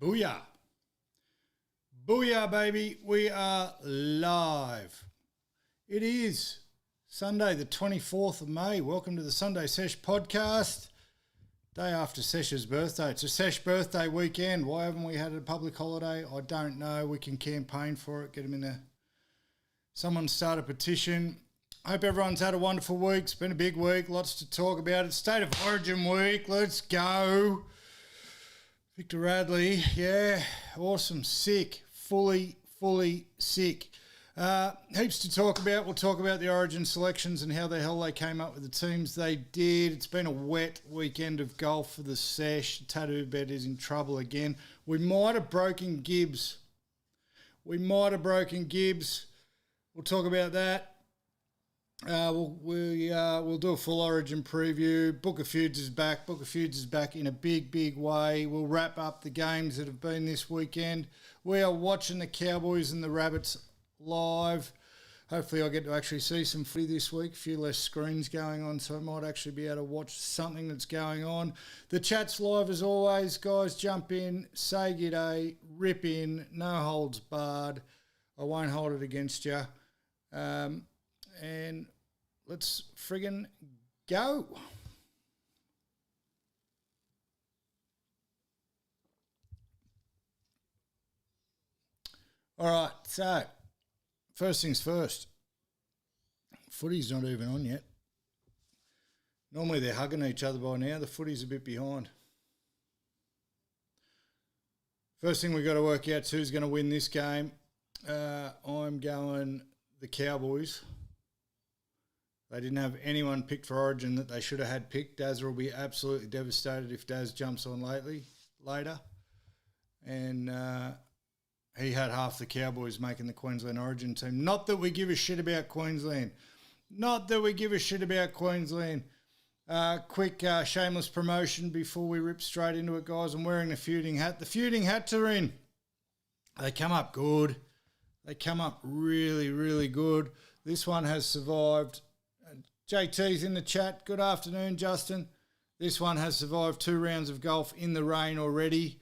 Booyah. Booyah, baby. We are live. It is Sunday, the 24th of May. Welcome to the Sunday Sesh Podcast. Day after Sesh's birthday. It's a Sesh birthday weekend. Why haven't we had a public holiday? I don't know. We can campaign for it. Get him in there. Someone start a petition. Hope everyone's had a wonderful week. It's been a big week. Lots to talk about. It's State of Origin week. Let's go. Victor Radley, yeah, awesome, sick, fully sick. Heaps to talk about. We'll talk about the Origin selections and how the hell they came up with the teams they did. It's been a wet weekend of golf for the Sesh. Tattoo bed is in trouble again. We might have broken Gibbs. We'll talk about that. We'll do a full Origin preview. Book of Feuds is back. Book of Feuds is back in a big way. We'll wrap up the games that have been this weekend. We are watching the Cowboys and the Rabbits live. Hopefully I'll get to actually see some footy this week. A few less screens going on, so I might actually be able to watch something that's going on. The chat's live as always. Guys, jump in, say g'day, rip in, no holds barred. I won't hold it against you. And let's friggin' go. All right, so first things first. Footy's not even on yet. Normally they're hugging each other by now. The footy's a bit behind. First thing we've got to work out who's going to win this game. I'm going the Cowboys. They didn't have anyone picked for Origin that they should have had picked. Daz will be absolutely devastated if Daz jumps on later. And he had half the Cowboys making the Queensland Origin team. Not that we give a shit about Queensland. Quick shameless promotion before we rip straight into it, guys. I'm wearing the feuding hat. The feuding hats are in. They come up good. They come up really good. This one has survived. JT's in the chat. Good afternoon, Justin. This one has survived 2 rounds of golf in the rain already.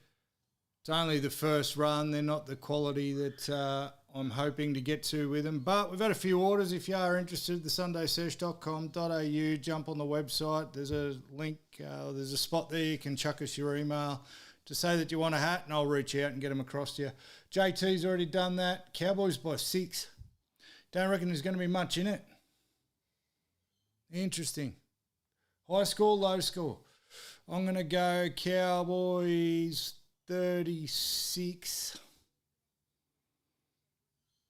It's only the first run. They're not the quality that I'm hoping to get to with them. But we've had a few orders. If you are interested, thesundaysesh.com.au. Jump on the website. There's a link. There's a spot there. You can chuck us your email to say that you want a hat, and I'll reach out and get them across to you. JT's already done that. Cowboys by 6. Don't reckon there's going to be much in it. Interesting. High score, low score. I'm going to go Cowboys 36.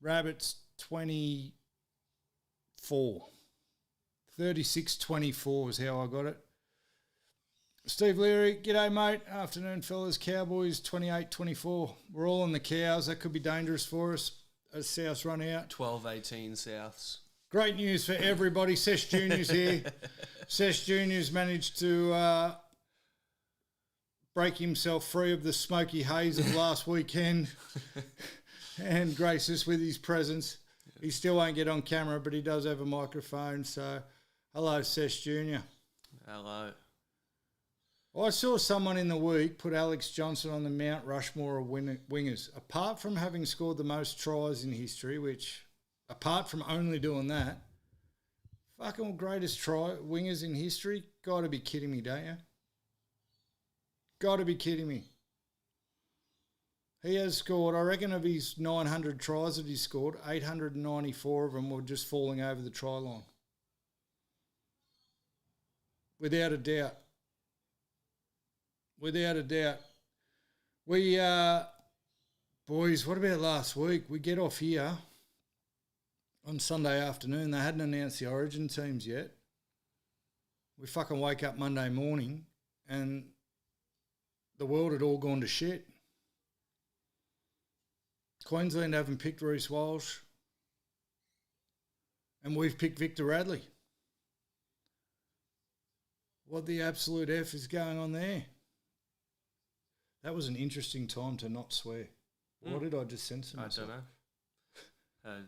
Rabbits 24. 36-24 is how I got it. Steve Leary, g'day mate. Afternoon fellas. Cowboys 28-24. We're all on the cows. That could be dangerous for us as Souths run out. 12-18 Souths. Great news for everybody. Sesh Junior's here. Sesh Junior's managed to break himself free of the smoky haze of last weekend and grace us with his presence. He still won't get on camera, but he does have a microphone. So, hello, Sesh Junior. Hello. I saw someone in the week put Alex Johnson on the Mount Rushmore of wingers. Apart from having scored the most tries in history, which, apart from only doing that, fucking greatest wingers in history, got to be kidding me, don't you? Got to be kidding me. He has scored, I reckon of his 900 tries that he scored, 894 of them were just falling over the try line. Without a doubt. Without a doubt. We, boys, what about last week? We get off here on Sunday afternoon. They hadn't announced the Origin teams yet. We fucking wake up Monday morning and the world had all gone to shit. Queensland haven't picked Reece Walsh. And we've picked Victor Radley. What the absolute F is going on there? That was an interesting time to not swear. Why did I just censor myself? I don't know.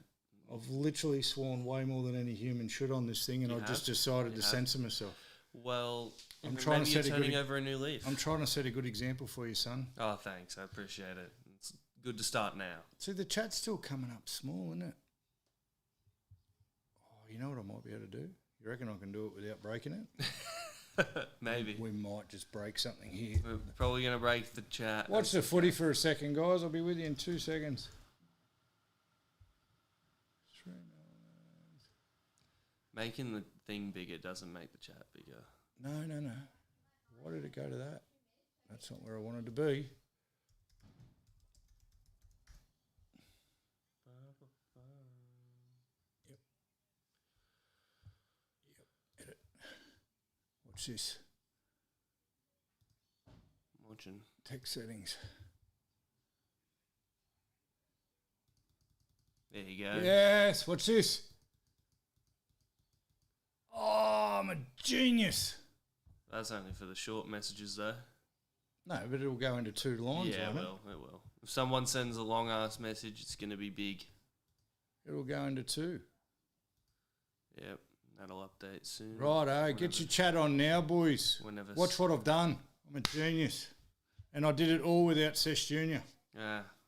I've literally sworn way more than any human should on this thing, and I just decided to censor myself. Well, I'm trying maybe to you're set a turning good. over a new leaf. I'm trying to set a good example for you, son. Oh, thanks. I appreciate it. It's good to start now. See, the chat's still coming up small, isn't it? Oh, you know what I might be able to do? You reckon I can do it without breaking it? Maybe. We might just break something here. We're probably going to break the chat. Watch the footy for a second, guys. I'll be with you in 2 seconds. Making the thing bigger doesn't make the chat bigger. No. Why did it go to that? That's not where I wanted to be. Yep. Edit. What's this? Watching. Text settings. There you go. Yes. What's this? Oh, I'm a genius. That's only for the short messages, though. No, but it'll go into 2 lines. Yeah, it will. If someone sends a long-ass message, it's going to be big. It'll go into 2. Yep, that'll update soon. Righto, get your chat on now, boys. Whenever. Watch what I've done. I'm a genius. And I did it all without Sesh Jr.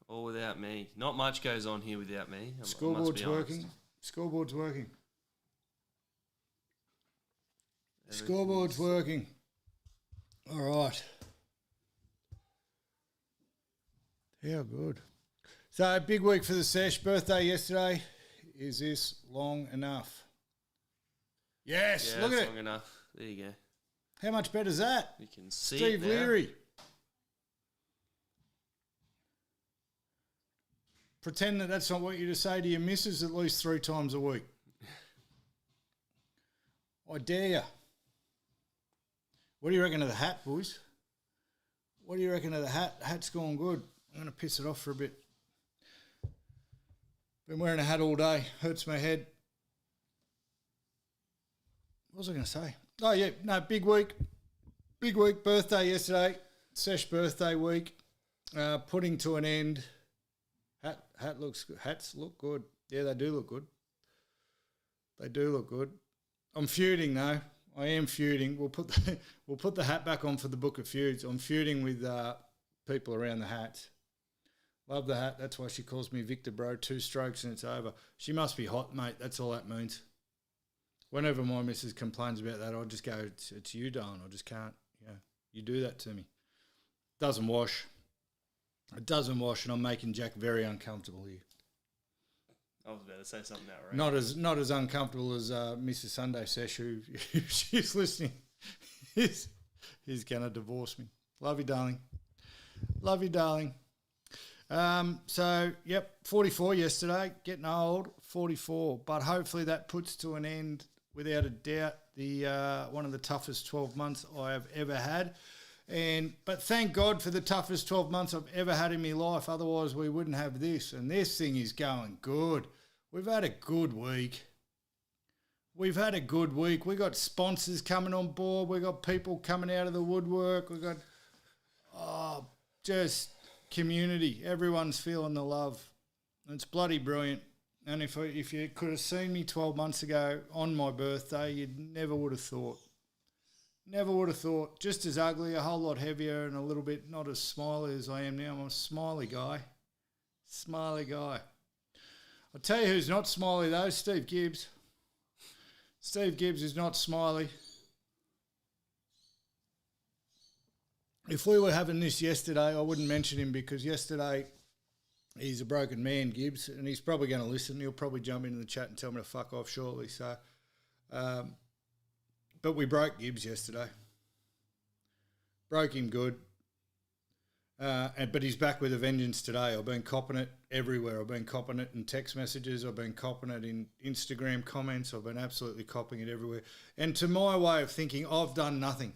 All without me. Not much goes on here without me. Scoreboard's working. Scoreboard's working. Scoreboard's working. All right. How good. So, big week for the Sesh. Birthday yesterday. Is this long enough? Yes, Yeah, look at that's it. long enough. There you go. How much better is that? You can see Steve it there. Leary. Pretend that that's not what you to say to your missus at least 3 times a week. I dare you. What do you reckon of the hat, boys? What do you reckon of the hat? The hat's gone good. I'm going to piss it off for a bit. Been wearing a hat all day. Hurts my head. What was I going to say? Oh, yeah. No, big week. Big week. Birthday yesterday. Sesh birthday week. Putting to an end. Hat looks good. Hats look good. Yeah, they do look good. They do look good. I'm feuding though. I am feuding. We'll put the hat back on for the Book of Feuds. I'm feuding with people around the hats. Love the hat. That's why she calls me Victor Bro. 2 strokes and it's over. She must be hot, mate. That's all that means. Whenever my missus complains about that, I'll just go, it's you, darling. I just can't. Yeah, you do that to me. Doesn't wash. It doesn't wash, and I'm making Jack very uncomfortable here. I was about to say something outrageous. Not as uncomfortable as Mrs. Sunday Sesh, who if she's listening, he's going to divorce me. Love you, darling. Love you, darling. So, yep, 44 yesterday, getting old, 44. But hopefully that puts to an end, without a doubt, the one of the toughest 12 months I have ever had. But thank God for the toughest 12 months I've ever had in my life. Otherwise, we wouldn't have this. And this thing is going good. We've had a good week. We got sponsors coming on board. We got people coming out of the woodwork. We got just community. Everyone's feeling the love. It's bloody brilliant. And if you could have seen me 12 months ago on my birthday, you never would have thought. Never would have thought. Just as ugly, a whole lot heavier and a little bit not as smiley as I am now. I'm a smiley guy. Smiley guy. I'll tell you who's not smiley though, Steve Gibbs. Steve Gibbs is not smiley. If we were having this yesterday, I wouldn't mention him because yesterday he's a broken man, Gibbs, and he's probably going to listen. He'll probably jump into the chat and tell me to fuck off shortly. So, but we broke Gibbs yesterday. Broke him good. But he's back with a vengeance today. I've been copping it everywhere. I've been copping it in text messages. I've been copping it in Instagram comments. I've been absolutely copping it everywhere. And to my way of thinking, I've done nothing.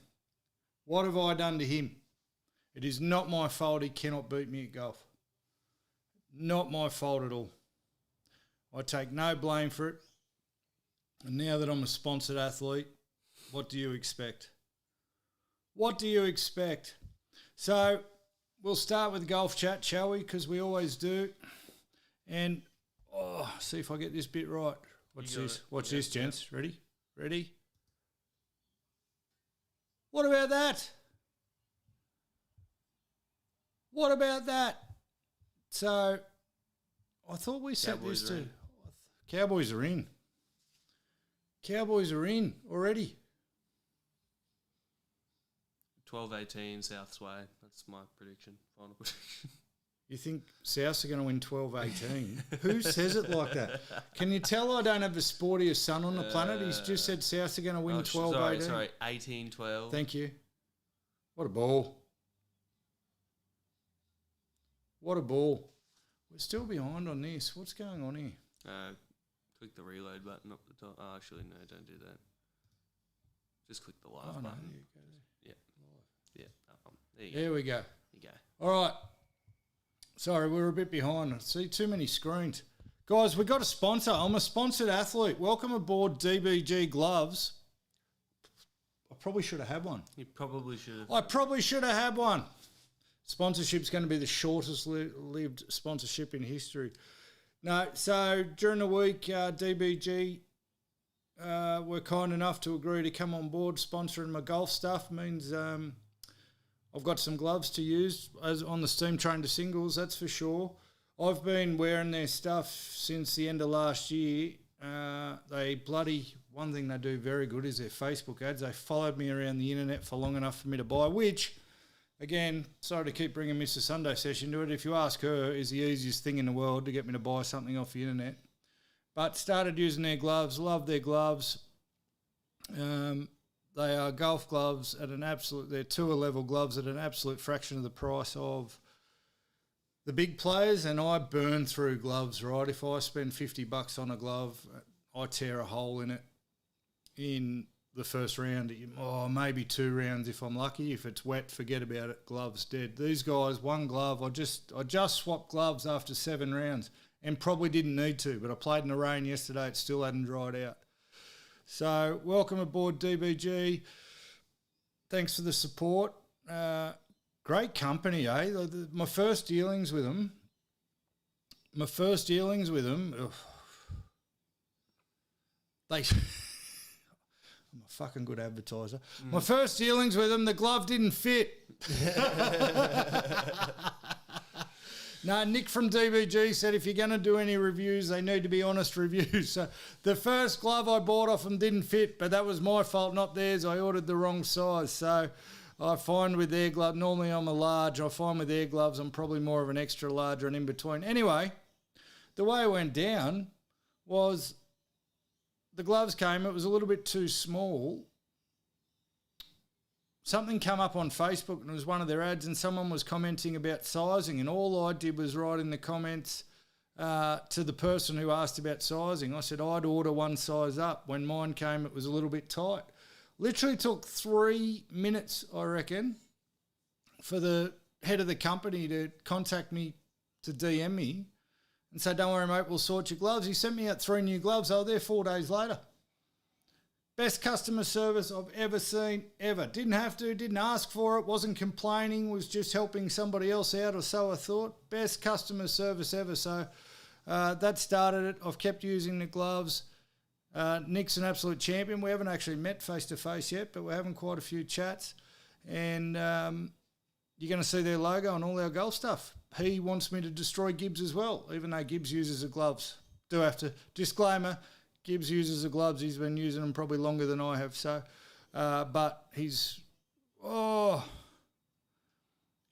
What have I done to him? It is not my fault he cannot beat me at golf. Not my fault at all. I take no blame for it. And now that I'm a sponsored athlete, what do you expect? What do you expect? So we'll start with golf chat, shall we? Because we always do. And, see if I get this bit right. Watch this. Watch this, gents. Ready? Ready? What about that? What about that? So, I thought we set Cowboys this are to... in. Cowboys are in. Cowboys are in already. 12-18 South's way. That's my prediction. Final prediction. You think Souths are going to win 12-18? Who says it like that? Can you tell I don't have the sportiest son on the planet? He's just said Souths are going to win 12-18. Sorry, 18-12. Thank you. What a ball. What a ball. We're still behind on this. What's going on here? Click the reload button up the top. Oh, actually, no, don't do that. Just click the live button. No, Yeah. Yeah. There you go. there we go. There you go. All right. Sorry, we're a bit behind. I see too many screens. Guys, we got a sponsor. I'm a sponsored athlete. Welcome aboard DBG Gloves. I probably should have had one. You probably should have. I probably should have had one. Sponsorship's going to be the shortest lived sponsorship in history. No, so during the week, DBG were kind enough to agree to come on board sponsoring my golf stuff. Means I've got some gloves to use as on the Steam Train to Singles, that's for sure. I've been wearing their stuff since the end of last year. One thing they do very good is their Facebook ads. They followed me around the internet for long enough for me to buy, which, again, sorry to keep bringing Mr. Sunday Sesh into it. If you ask her, is the easiest thing in the world to get me to buy something off the internet. But started using their gloves, love their gloves. They are golf gloves at they're tour level gloves at an absolute fraction of the price of the big players, and I burn through gloves, right? If I spend $50 on a glove, I tear a hole in it in the first round, maybe 2 rounds if I'm lucky. If it's wet, forget about it. Gloves dead. These guys, one glove. I just swapped gloves after 7 rounds, and probably didn't need to. But I played in the rain yesterday; it still hadn't dried out. So welcome aboard DBG. Thanks for the support. Great company, eh? My first dealings with them. They. I'm a fucking good advertiser. My first dealings with them, the glove didn't fit. No, Nick from DBG said if you're going to do any reviews, they need to be honest reviews. So the first glove I bought off them didn't fit, but that was my fault, not theirs. I ordered the wrong size. So I find with their glove, normally I'm a large. I find with their gloves, I'm probably more of an extra large or an in-between. Anyway, the way it went down was the gloves came, it was a little bit too small. Something come up on Facebook and it was one of their ads, and someone was commenting about sizing, and all I did was write in the comments to the person who asked about sizing. I said I'd order one size up. When mine came, it was a little bit tight. Literally took 3 minutes, I reckon, for the head of the company to contact me, to DM me and say, don't worry, mate, we'll sort your gloves. He sent me out 3 new gloves. They were there 4 days later. Best customer service I've ever seen, ever. Didn't have to, didn't ask for it, wasn't complaining, was just helping somebody else out, or so I thought. Best customer service ever. So that started it. I've kept using the gloves. Nick's an absolute champion. We haven't actually met face-to-face yet, but we're having quite a few chats. And you're going to see their logo on all our golf stuff. He wants me to destroy Gibbs as well, even though Gibbs uses the gloves. Do have to, disclaimer, Gibbs uses the gloves. He's been using them probably longer than I have. So, but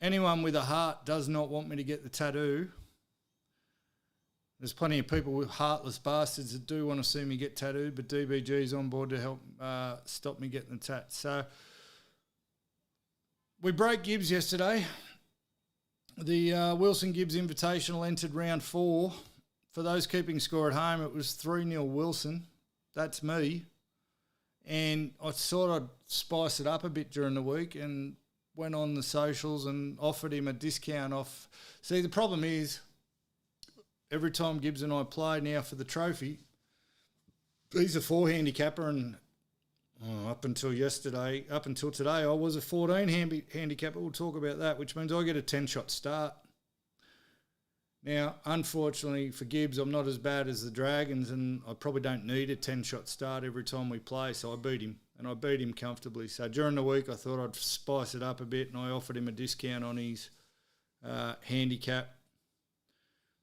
anyone with a heart does not want me to get the tattoo. There's plenty of people with heartless bastards that do want to see me get tattooed, but DBG's on board to help stop me getting the tat. So we broke Gibbs yesterday. The Wilson Gibbs Invitational entered round 4. For those keeping score at home, it was 3-0 Wilson. That's me. And I thought I'd spice it up a bit during the week and went on the socials and offered him a discount off. See, the problem is every time Gibbs and I play now for the trophy, he's a 4 handicapper, and up until today, I was a 14 handicapper. We'll talk about that, which means I get a 10-shot start. Now, unfortunately for Gibbs, I'm not as bad as the Dragons, and I probably don't need a 10-shot start every time we play, so I beat him. and I beat him comfortably. So during the week, I thought I'd spice it up a bit, and I offered him a discount on his handicap.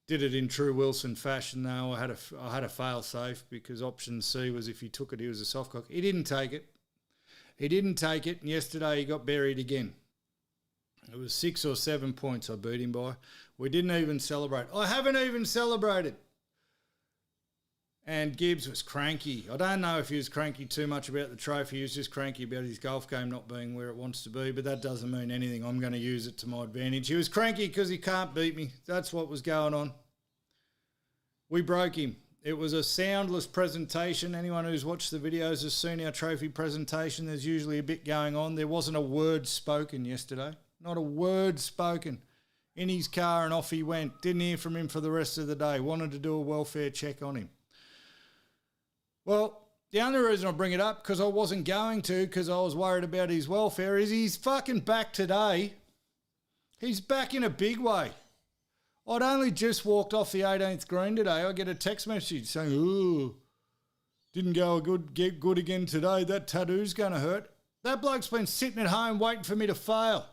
Did it in true Wilson fashion, though. I had a fail safe because option C was if he took it, he was a soft cock. He didn't take it. And yesterday he got buried again. It was 6 or 7 points I beat him by. We didn't even celebrate. I haven't even celebrated. And Gibbs was cranky. I don't know if he was cranky too much about the trophy. He was just cranky about his golf game not being where it wants to be, but that doesn't mean anything. I'm going to use it to my advantage. He was cranky because he can't beat me. That's what was going on. We broke him. It was a soundless presentation. Anyone who's watched the videos has seen our trophy presentation. There's usually a bit going on. There wasn't a word spoken yesterday. Not a word spoken. In his car and off he went. Didn't hear from him for the rest of the day. Wanted to do a welfare check on him. Well, the only reason I bring it up, because I wasn't going to, because I was worried about his welfare, is he's fucking back today. He's back in a big way. I'd only just walked off the 18th green today. I get a text message saying, ooh, didn't go get good again today. That tattoo's going to hurt. That bloke's been sitting at home waiting for me to fail.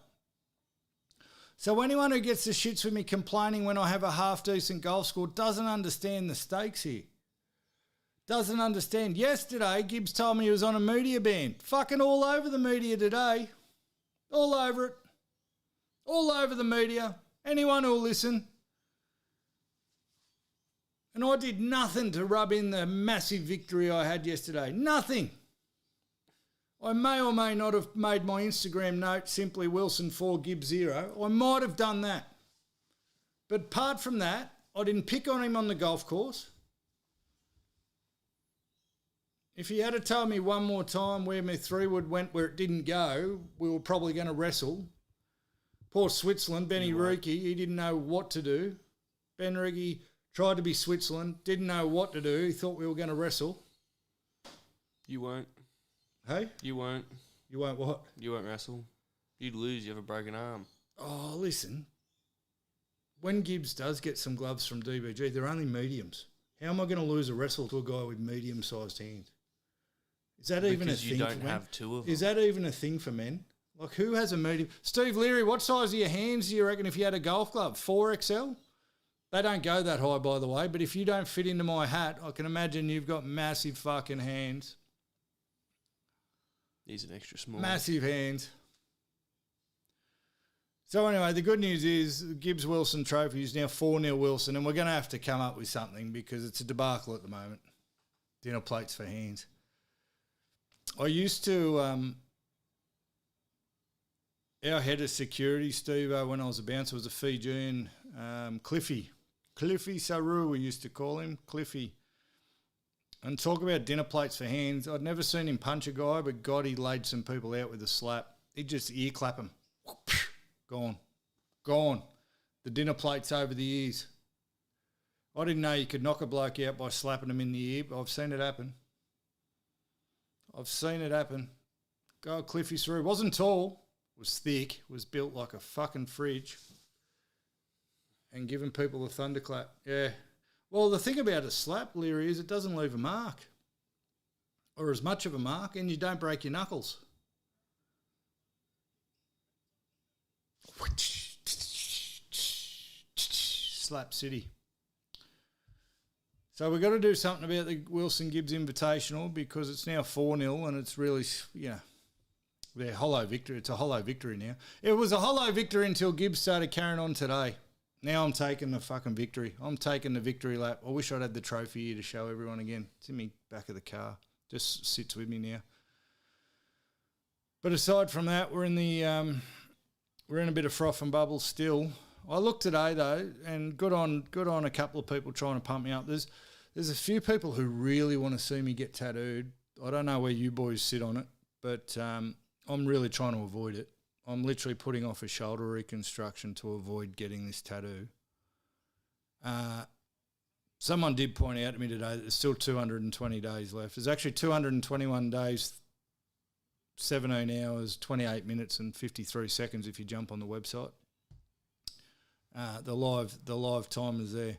So anyone who gets the shits with me complaining when I have a half-decent golf score doesn't understand the stakes here. Doesn't understand. Yesterday, Gibbs told me he was on a media ban. Fucking all over the media today. All over it. All over the media. Anyone who'll listen. And I did nothing to rub in the massive victory I had yesterday. Nothing. I may or may not have made my Instagram note simply Wilson 4, Gibbs 0. I might have done that. But apart from that, I didn't pick on him on the golf course. If he had told me one more time where my 3-wood went where it didn't go, we were probably going to wrestle. Poor Switzerland, Benny Rookie, he didn't know what to do. Ben Rookie tried to be Switzerland, didn't know what to do. He thought we were going to wrestle. You won't. Hey? You won't. You won't what? You won't wrestle. You'd lose. You have a broken arm. Oh, listen. When Gibbs does get some gloves from DBG, they're only mediums. How am I going to lose a wrestle to a guy with medium-sized hands? Is that even a thing for men? Because you don't have two of them. Is that even a thing for men? Like, who has a medium? Steve Leary, what size are your hands do you reckon if you had a golf glove? 4XL? They don't go that high, by the way, but if you don't fit into my hat, I can imagine you've got massive fucking hands. He's an extra small. Massive hands. So anyway, the good news is Gibbs Wilson Trophy is now 4-0 Wilson, and we're going to have to come up with something because it's a debacle at the moment. Dinner plates for hands. I used to, our head of security, Steve, when I was a bouncer, was a Fijian, Cliffy Saru, we used to call him, Cliffy. And talk about dinner plates for hands. I'd never seen him punch a guy, but God, he laid some people out with a slap. He'd just ear clap him. Gone. The dinner plates over the ears. I didn't know you could knock a bloke out by slapping him in the ear, but I've seen it happen. God, Cliffy Saru. Wasn't tall. Was thick. Was built like a fucking fridge. And giving people a thunderclap. Yeah. Well, the thing about a slap, Leary, is it doesn't leave a mark. Or as much of a mark, and you don't break your knuckles. Slap City. So we've got to do something about the Wilson Gibbs Invitational because it's now 4-0 and it's really, they're hollow victory. It's a hollow victory now. It was a hollow victory until Gibbs started carrying on today. Now I'm taking the fucking victory. I'm taking the victory lap. I wish I'd had the trophy here to show everyone again. It's in me back of the car. Just sits with me now. But aside from that, we're in a bit of froth and bubble still. I looked today though, and good on a couple of people trying to pump me up. There's a few people who really want to see me get tattooed. I don't know where you boys sit on it, but I'm really trying to avoid it. I'm literally putting off a shoulder reconstruction to avoid getting this tattoo. Someone did point out to me today that there's still 220 days left. There's actually 221 days, 17 hours, 28 minutes and 53 seconds if you jump on the website. The live time is there.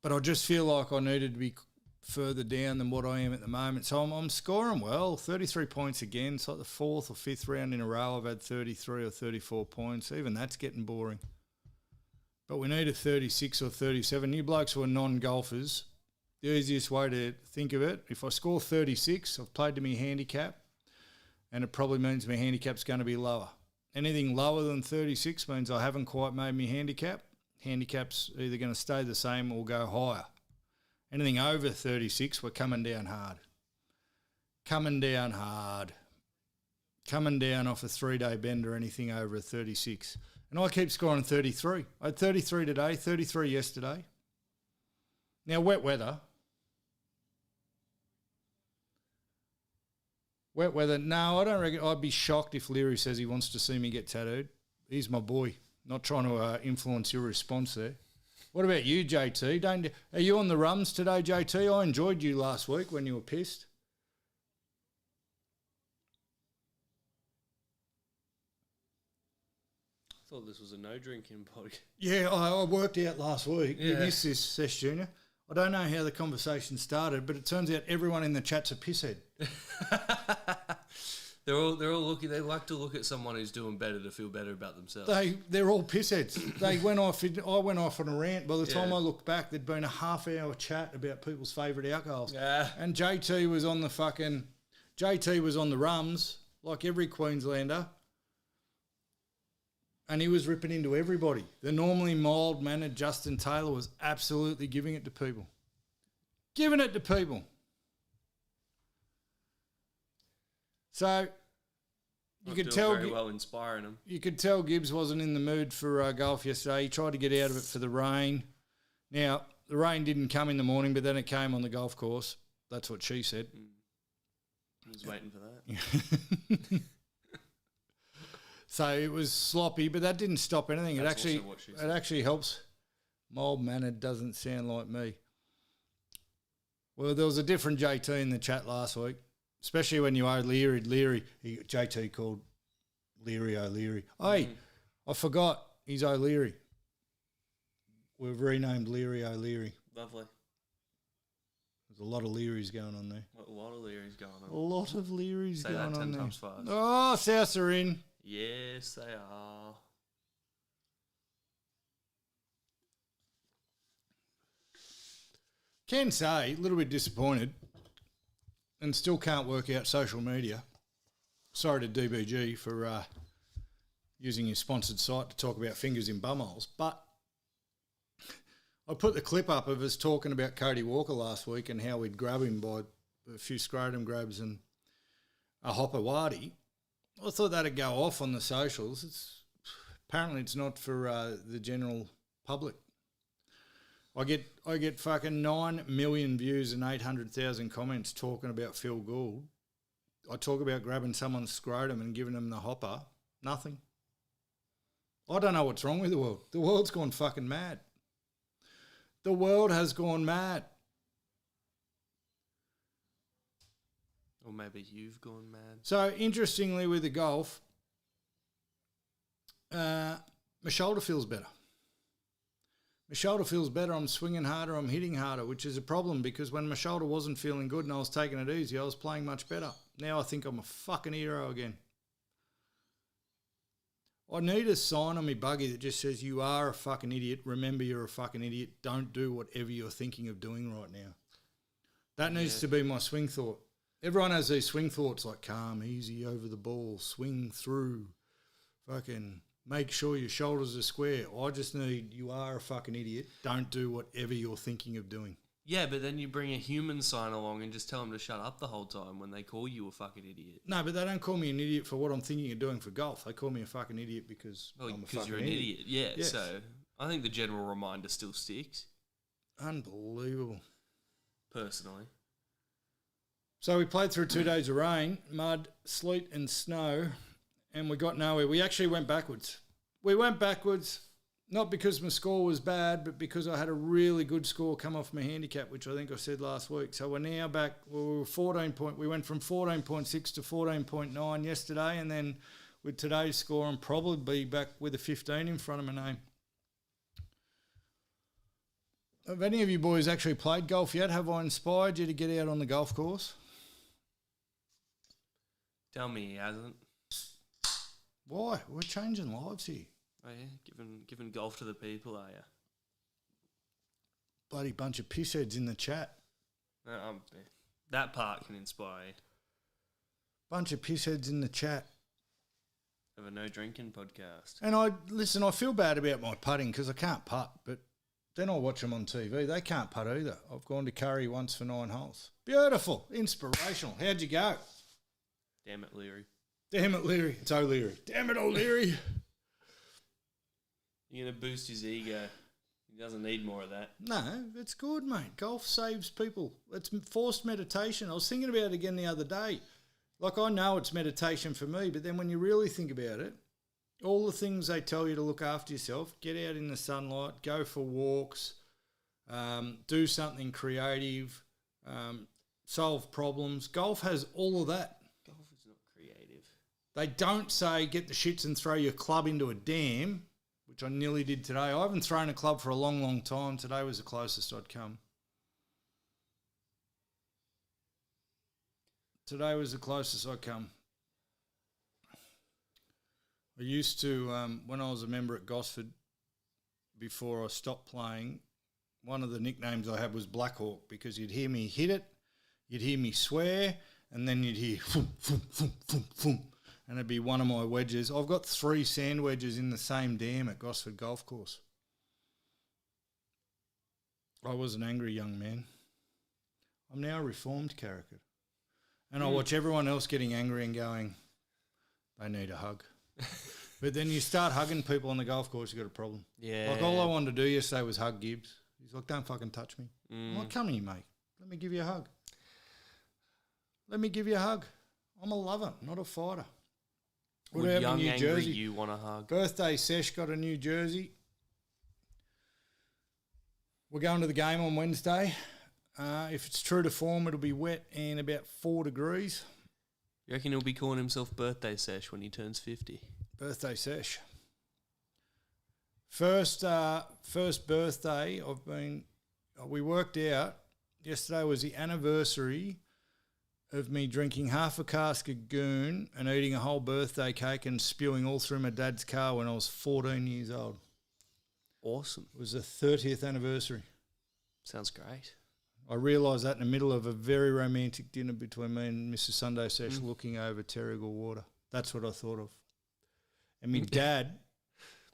But I just feel like I needed to be further down than what I am at the moment. So I'm scoring well, 33 points again. It's like the fourth or fifth round in a row I've had 33 or 34 points. Even that's getting boring. But we need a 36 or 37. You blokes who are non-golfers, the easiest way to think of it, if I score 36, I've played to my handicap, and it probably means my handicap's going to be lower. Anything lower than 36 means I haven't quite made my handicap. Handicap's either going to stay the same or go higher. Anything over 36, we're coming down hard. Coming down hard. Coming down off a 3-day bend or anything over a 36. And I keep scoring 33. I had 33 today, 33 yesterday. Now, wet weather. Wet weather. No, I don't reckon. I'd be shocked if Leary says he wants to see me get tattooed. He's my boy. Not trying to influence your response there. What about you, JT? Are you on the rums today, JT? I enjoyed you last week when you were pissed. I thought this was a no drinking podcast. Yeah, I worked out last week. Yeah. You missed this, Sesh Junior. I don't know how the conversation started, but it turns out everyone in the chat's a pisshead. They're all looking. They like to look at someone who's doing better to feel better about themselves. They're all pissheads. They went off. I went off on a rant. By the time I looked back, there'd been a half-hour chat about people's favourite alcohols. Yeah. And JT was on the rums like every Queenslander, and he was ripping into everybody. The normally mild-mannered Justin Taylor was absolutely giving it to people. So you could tell very well inspiring him. You could tell Gibbs wasn't in the mood for golf yesterday. He tried to get out of it for the rain. Now, the rain didn't come in the morning, but then it came on the golf course. That's what she said. I was waiting for that. So it was sloppy, but that didn't stop anything. That's it actually helps. Mild-mannered doesn't sound like me. Well, there was a different JT in the chat last week, especially when you O'Leary. JT called Leary O'Leary. Hey, I forgot he's O'Leary. We've renamed Leary O'Leary. Lovely. There's a lot of Learys going on there. A lot of Learys going on. A lot of Learys going on there. Say that 10 times fast. Oh, Souths are in. Yes, they are. Can say, a little bit disappointed and still can't work out social media. Sorry to DBG for using his sponsored site to talk about fingers in bumholes, but I put the clip up of us talking about Cody Walker last week and how we'd grab him by a few scrotum grabs and a hopper waddy. I thought that'd go off on the socials. Apparently it's not for the general public. I get fucking 9 million views and 800,000 comments talking about Phil Gould. I talk about grabbing someone's scrotum and giving them the hopper. Nothing. I don't know what's wrong with the world. The world's gone fucking mad. The world has gone mad. Or maybe you've gone mad. So, interestingly, with the golf, my shoulder feels better. My shoulder feels better. I'm swinging harder. I'm hitting harder, which is a problem because when my shoulder wasn't feeling good and I was taking it easy, I was playing much better. Now I think I'm a fucking hero again. I need a sign on my buggy that just says, you are a fucking idiot. Remember you're a fucking idiot. Don't do whatever you're thinking of doing right now. That needs to be my swing thought. Everyone has these swing thoughts like calm, easy, over the ball, swing through, fucking make sure your shoulders are square. I just need, you are a fucking idiot. Don't do whatever you're thinking of doing. Yeah, but then you bring a human sign along and just tell them to shut up the whole time when they call you a fucking idiot. No, but they don't call me an idiot for what I'm thinking of doing for golf. They call me a fucking idiot because I'm a fucking idiot. Because you're an idiot. Yeah, yes. So I think the general reminder still sticks. Unbelievable. Personally. So we played through 2 days of rain, mud, sleet and snow, and we got nowhere. We actually went backwards. We went backwards, not because my score was bad, but because I had a really good score come off my handicap, which I think I said last week. So we're now back. We went from 14.6 to 14.9 yesterday, and then with today's score, I'm probably back with a 15 in front of my name. Have any of you boys actually played golf yet? Have I inspired you to get out on the golf course? Tell me he hasn't. Why? We're changing lives here. Oh yeah, giving golf to the people, are you? Bloody bunch of pissheads in the chat. That part can inspire you. Bunch of pissheads in the chat. Have a no drinking podcast. And I feel bad about my putting because I can't putt, but then I watch them on TV. They can't putt either. I've gone to Curry once for 9 holes. Beautiful. Inspirational. How'd you go? Damn it, Leary. Damn it, Leary. It's O'Leary. Damn it, O'Leary. You're going to boost his ego. He doesn't need more of that. No, it's good, mate. Golf saves people. It's forced meditation. I was thinking about it again the other day. Like, I know it's meditation for me, but then when you really think about it, all the things they tell you to look after yourself, get out in the sunlight, go for walks, do something creative, solve problems. Golf has all of that. Golf is not creative. They don't say get the shits and throw your club into a dam, which I nearly did today. I haven't thrown a club for a long, long time. Today was the closest I'd come. Today was the closest I come. I used to, when I was a member at Gosford, before I stopped playing, one of the nicknames I had was Black Hawk because you'd hear me hit it, you'd hear me swear, and then you'd hear boom, boom, boom, boom, boom, and it'd be one of my wedges. I've got 3 sand wedges in the same dam at Gosford Golf Course. I was an angry young man. I'm now a reformed character. And I watch everyone else getting angry and going, they need a hug. But then you start hugging people on the golf course, you got a problem. Yeah. Like all I wanted to do yesterday was hug Gibbs. He's like, don't fucking touch me. I'm like, come here, mate. Let me give you a hug. Let me give you a hug. I'm a lover, not a fighter. Would have young a new angry jersey. you want a hug? Birthday Sesh got a new jersey. We're going to the game on Wednesday. If it's true to form, it'll be wet and about 4 degrees. You reckon he'll be calling himself Birthday Sesh when he turns 50? Birthday Sesh. First birthday we worked out, yesterday was the anniversary of me drinking half a cask of goon and eating a whole birthday cake and spewing all through my dad's car when I was 14 years old. Awesome. It was the 30th anniversary. Sounds great. I realised that in the middle of a very romantic dinner between me and Mrs. Sunday Sesh looking over Terrigal Water. That's what I thought of. And my dad...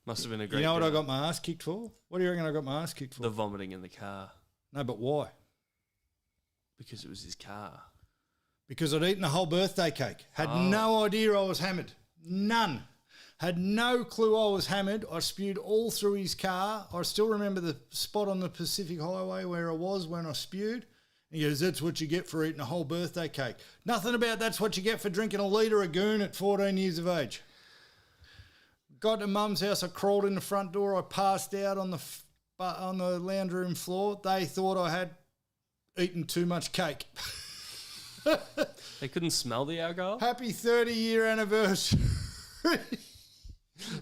Must have been a great You know what dinner. I got my ass kicked for? What do you reckon I got my ass kicked for? The vomiting in the car. No, but why? Because it was his car. Because I'd eaten a whole birthday cake. Had no idea I was hammered. None. Had no clue I was hammered. I spewed all through his car. I still remember the spot on the Pacific Highway where I was when I spewed. He goes, that's what you get for eating a whole birthday cake. Nothing about that's what you get for drinking a litre of goon at 14 years of age. Got to Mum's house. I crawled in the front door. I passed out on the lounge room floor. They thought I had eaten too much cake. They couldn't smell the alcohol? Happy 30-year anniversary.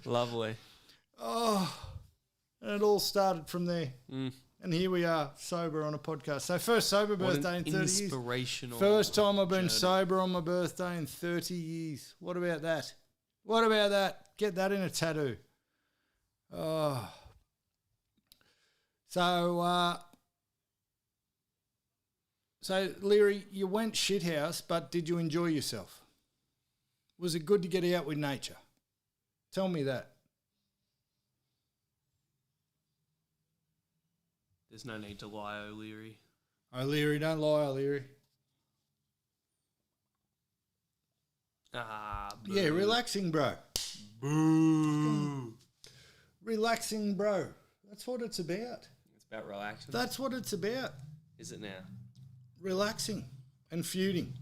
Lovely. Oh, and it all started from there. And here we are, sober on a podcast. So first sober birthday in 30 years. Inspirational. First time I've been sober on my birthday in 30 years. What about that? What about that? Get that in a tattoo. Oh. So Leary, you went shithouse, but did you enjoy yourself? Was it good to get out with nature? Tell me that. There's no need to lie, O'Leary. O'Leary, don't lie, O'Leary. Boo. Yeah, relaxing, bro. Boo. Relaxing, bro. That's what it's about. It's about relaxing. That's what it's about. Is it now? Relaxing and feuding.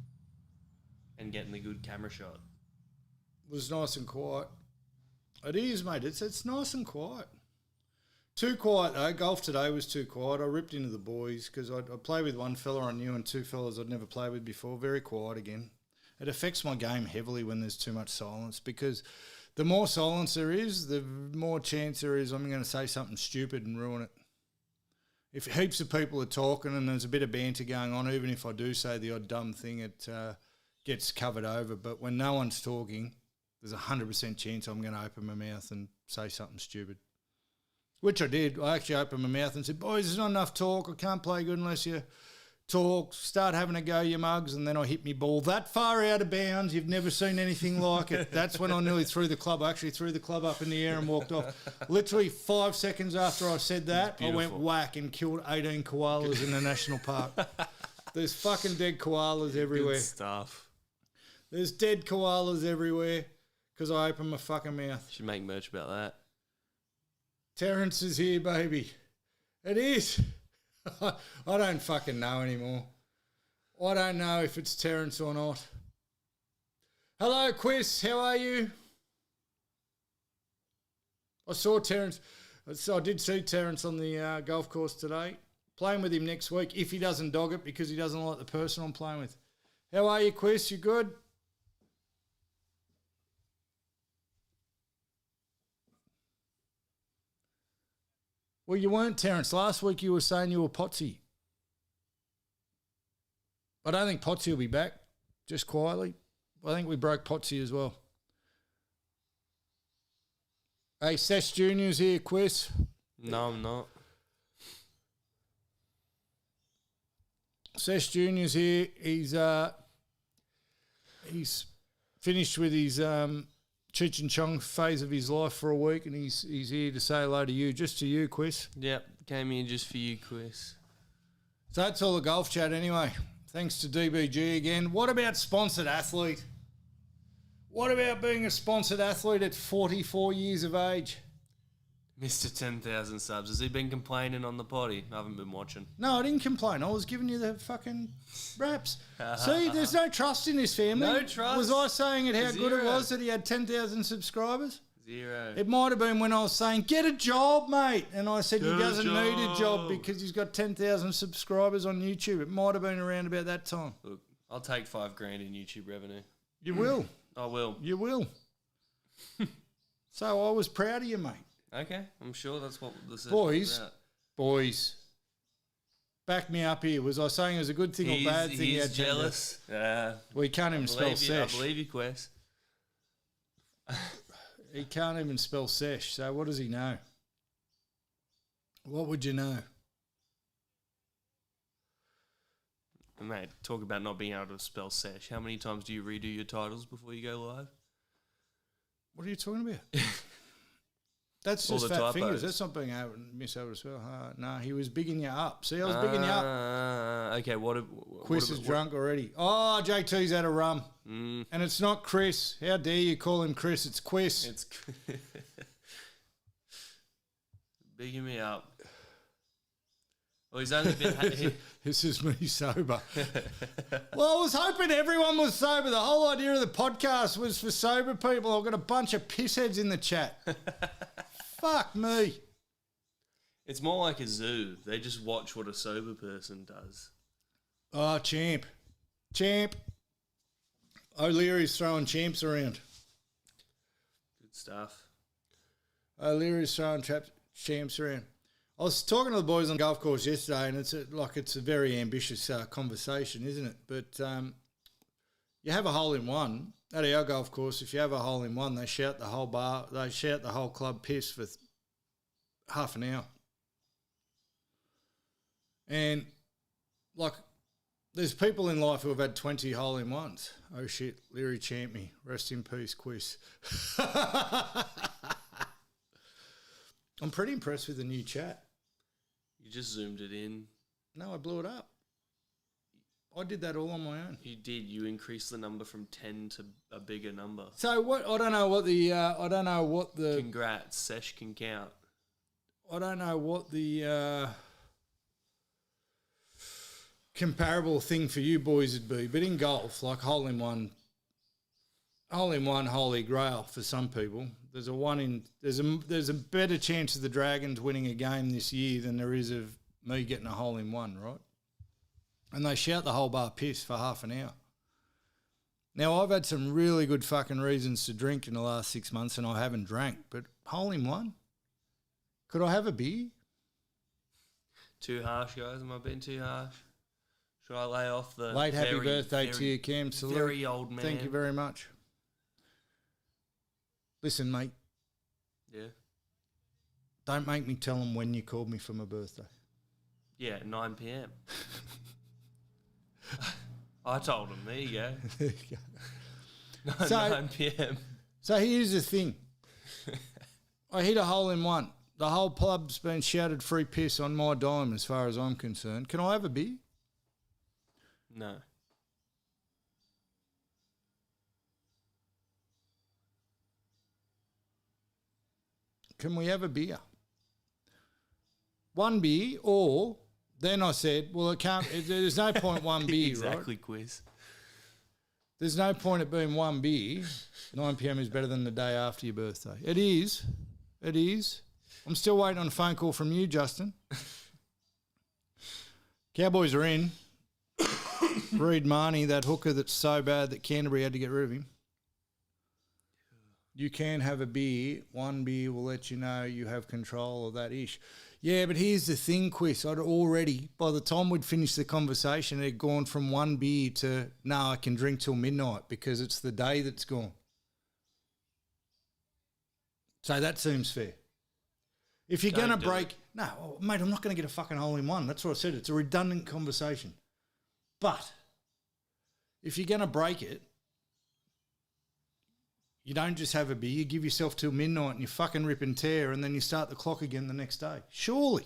And getting the good camera shot. It was nice and quiet. It is, mate. It's nice and quiet. Too quiet, though. Golf today was too quiet. I ripped into the boys because I played with one fella I knew and 2 fellas I'd never played with before. Very quiet again. It affects my game heavily when there's too much silence because the more silence there is, the more chance there is I'm going to say something stupid and ruin it. if heaps of people are talking and there's a bit of banter going on, even if I do say the odd dumb thing, it gets covered over. But when no one's talking, there's a 100% chance I'm going to open my mouth and say something stupid, which I did. I actually opened my mouth and said, boys, there's not enough talk. I can't play good unless you talk. Start having a go, you mugs. And then I hit me ball that far out of bounds. You've never seen anything like it. That's when I nearly threw the club. I actually threw the club up in the air and walked off. Literally 5 seconds after I said that, I went whack and killed 18 koalas in the national park. There's fucking dead koalas everywhere. Good stuff. There's dead koalas everywhere because I opened my fucking mouth. Should make merch about that. Terrence is here, baby. It is. I don't fucking know anymore. I don't know if it's Terrence or not. Hello, Quiz. How are you? I saw Terrence. So I did see Terrence on the golf course today. Playing with him next week if he doesn't dog it because he doesn't like the person I'm playing with. How are you, Quiz? You good? Well, you weren't, Terrence. Last week you were saying you were Potsy. I don't think Potsy will be back, just quietly. I think we broke Potsy as well. Hey, Sesh Junior's here, Quiz. No, I'm not. Sesh Junior's here. He's finished with his Cheech and Chong phase of his life for a week, and he's here to say hello to you, just to you, Quiz. Yep, came here just for you, Quiz. So that's all the golf chat anyway. Thanks to DBG again. What about sponsored athlete? What about being a sponsored athlete at 44 years of age? Mr. 10,000 subs. Has he been complaining on the potty? I haven't been watching. No, I didn't complain. I was giving you the fucking raps. See, there's no trust in this family. No trust. Was I saying it how good it Zero. was that he had 10,000 subscribers? Zero. It might have been when I was saying, get a job, mate. And I said, he Get a doesn't need a job job. because he's got 10,000 subscribers on YouTube. It might have been around about that time. Look, I'll take $5,000 in YouTube revenue. You will. I will. You will. So I was proud of you, mate. Okay, I'm sure that's what the session Boys, was about. boys, back me up here. Was I saying it was a good thing or bad thing? He had He's jealous. Yeah. Well, he can't even spell I Sesh. believe you, Quest. He can't even spell Sesh. So what does he know? What would you know? Mate, talk about not being able to spell Sesh. How many times do you redo your titles before you go live? What are you talking about? That's All just the fat typos. fingers. That's not being able to miss able to spell. No, he was bigging you up. See, I was bigging you up. Okay, what Chris is drunk already. Oh, JT's had a rum. And it's not Chris. How dare you call him Chris? It's Quiz. It's bigging me up. Well, he's only been... This is me sober. Well, I was hoping everyone was sober. The whole idea of the podcast was for sober people. I've got a bunch of pissheads in the chat. Fuck me. It's more like a zoo. They just watch what a sober person does. Oh, champ. Champ. O'Leary's throwing champs around. Good stuff. O'Leary's throwing champs around. I was talking to the boys on the golf course yesterday, and it's a very ambitious conversation, isn't it? But you have a hole in one at our golf course. If you have a hole in one, they shout the whole bar, they shout the whole club piss for half an hour. And like, there's people in life who have had 20 hole in ones. Oh shit, Leary champ me. Rest in peace, Quiz. I'm pretty impressed with the new chat. You just zoomed it in. No, I blew it up. I did that all on my own. You did. You increased the number from 10 to a bigger number. So what? I don't know what the. Congrats, Sesh can count. I don't know what the comparable thing for you boys would be, but in golf, like hole in one, holy grail for some people. There's a better chance of the Dragons winning a game this year than there is of me getting a hole in one, right? And they shout the whole bar piss for half an hour. Now, I've had some really good fucking reasons to drink in the last 6 months and I haven't drank, but hole in one? Could I have a beer? Too harsh, guys? Am I being too harsh? Should I lay off the Late happy birthday to you, Cam. Salute. Very old man. Thank you very much. Listen, mate. Yeah. Don't make me tell them when you called me for my birthday. Yeah, 9 p.m. I told him. There you go. There you go. 9 p.m. So here's the thing. I hit a hole in one. The whole pub's been shouted free piss on my dime as far as I'm concerned. Can I have a beer? No. Can we have a beer? One beer, or then I said, well, it can't. There's no point one beer, exactly, right? quiz. There's no point it being one beer. 9 p.m. is better than the day after your birthday. It is. It is. I'm still waiting on a phone call from you, Justin. Cowboys are in. Reed Marnie, that hooker that's so bad that Canterbury had to get rid of him. You can have a beer. One beer will let you know you have control of that ish. Yeah, but here's the thing, Quiz. I'd already, by the time we'd finished the conversation, it had gone from one beer to, no, I can drink till midnight because it's the day that's gone. So that seems fair. If you're going to break... No, oh, mate, I'm not going to get a fucking hole in one. That's what I said. It's a redundant conversation. But if you're going to break it, you don't just have a beer. You give yourself till midnight and you fucking rip and tear and then you start the clock again the next day. Surely.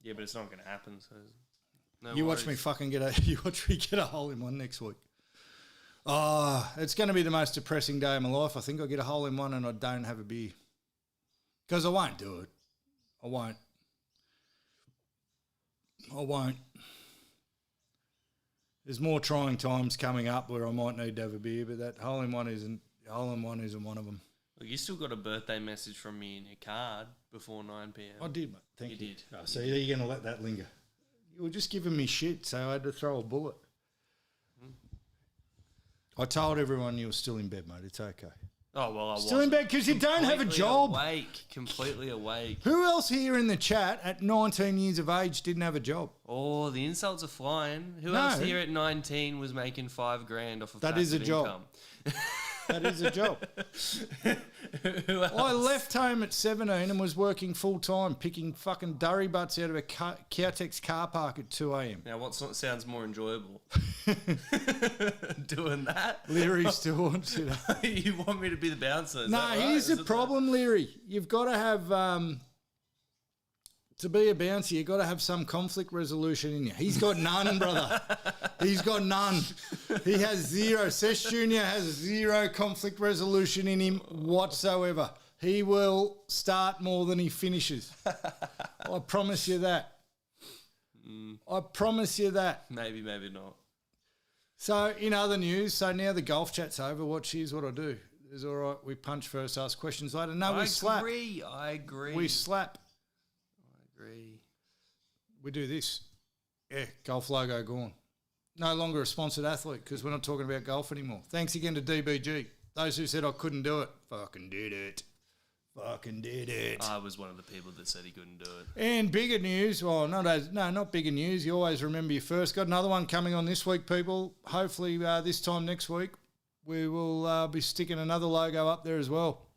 Yeah, but it's not going to happen. So no you worries. watch me fucking get a hole in one next week. Oh, it's going to be the most depressing day of my life. I think I'll get a hole in one and I don't have a beer. Because I won't do it. I won't. There's more trying times coming up where I might need to have a beer, but that hole in one isn't one of them. Look, you still got a birthday message from me in your card before 9 p.m. I did, mate. Thank you. You did. Oh, so you're going to let that linger. You were just giving me shit, so I had to throw a bullet. I told everyone you were still in bed, mate. It's okay. Oh, well, I was. Still in bed because you don't have a job. Completely awake. Who else here in the chat at 19 years of age didn't have a job? Oh, the insults are flying. Who else here at 19 was making $5,000 off of that is a job. income? That is a job. Who else? I left home at 17 and was working full time, picking fucking durry butts out of a Cowtex car park at 2 a.m. Now, what sounds more enjoyable? Doing that? Leary still wants you to. You want me to be the bouncer? No, here's the problem, Leary. You've got to have, to be a bouncer, you've got to have some conflict resolution in you. He's got none, brother. He's got none. He has zero. Sesh Jr. has zero conflict resolution in him whatsoever. He will start more than he finishes. I promise you that. I promise you that. Maybe not. So, in other news, now the golf chat's over. Here's what I do. It's all right. We punch first, ask questions later. No, we slap. I agree. We slap. I agree. We do this. Yeah, golf logo gone. No longer a sponsored athlete because we're not talking about golf anymore. Thanks again to DBG. Those who said I couldn't do it, fucking did it. I was one of the people that said he couldn't do it. And bigger news, not bigger news. You always remember your first. Got another one coming on this week, people. Hopefully this time next week we will be sticking another logo up there as well.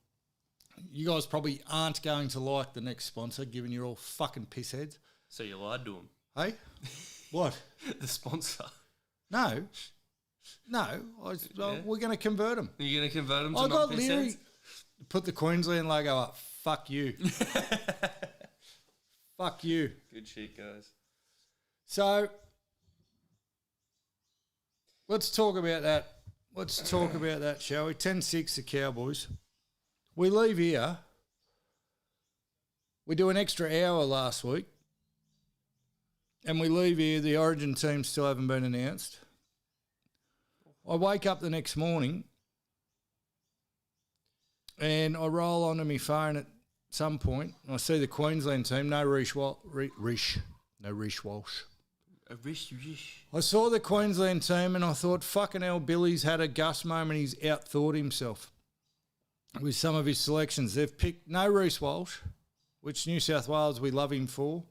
You guys probably aren't going to like the next sponsor, given you're all fucking pissheads. So you lied to him? Hey? What? The sponsor? No. We're going to convert them. You're going to convert them to I got non-pissheads? Leary. Put the Queensland logo up. Fuck you. Fuck you. Good shit, guys. So, let's talk about that. Let's talk about that, shall we? 10-6 the Cowboys. We leave here. We do an extra hour last week. And we leave here. The Origin team still haven't been announced. I wake up the next morning and I roll onto my phone at some point. I see the Queensland team. No Reece Walsh. I saw the Queensland team and I thought, fucking hell, Billy's had a Gus moment. He's outthought himself with some of his selections. They've picked no Reece Walsh. which New South Wales we love him for.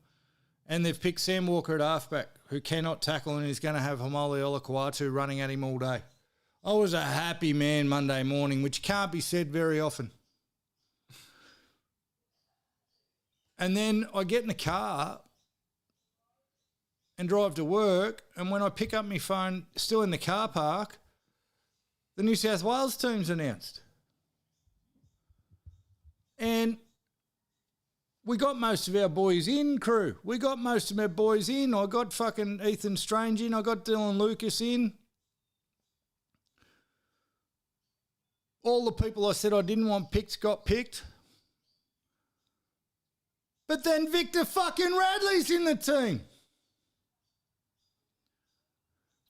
And they've picked Sam Walker at halfback, who cannot tackle and is going to have Hamoli Olakwatu running at him all day. I was a happy man Monday morning, which can't be said very often. And then I get in the car and drive to work, and when I pick up my phone, still in the car park, the New South Wales team's announced. And we got most of our boys in, crew. We got most of our boys in. I got fucking Ethan Strange in. I got Dylan Lucas in. All the people I said I didn't want picked got picked. But then Victor fucking Radley's in the team.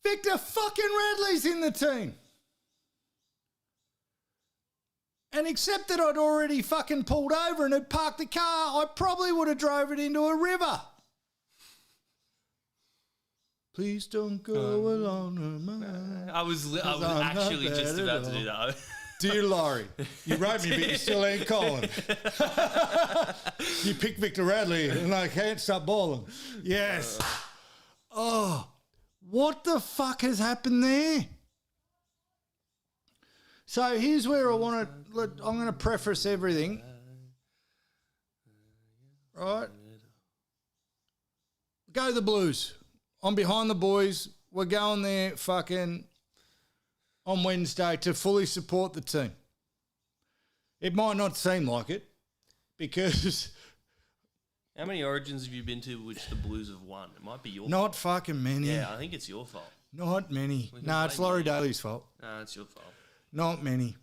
Victor fucking Radley's in the team. And except that I'd already fucking pulled over and had parked the car, I probably would have drove it into a river. Please don't go alone. I was actually just about to do that. Dear Laurie, you wrote me, but you still ain't calling. You picked Victor Radley, and I can't stop bawling. Yes. Oh, what the fuck has happened there? So here's where I want to. I'm going to preface everything. Right? Go the Blues. I'm behind the boys. We're going there fucking on Wednesday to fully support the team. It might not seem like it because... How many Origins have you been to which the Blues have won? It might be your fault. Not fucking many. Yeah, I think it's your fault. Not many. No, it's Laurie Daly's fault. No, it's your fault. Not many.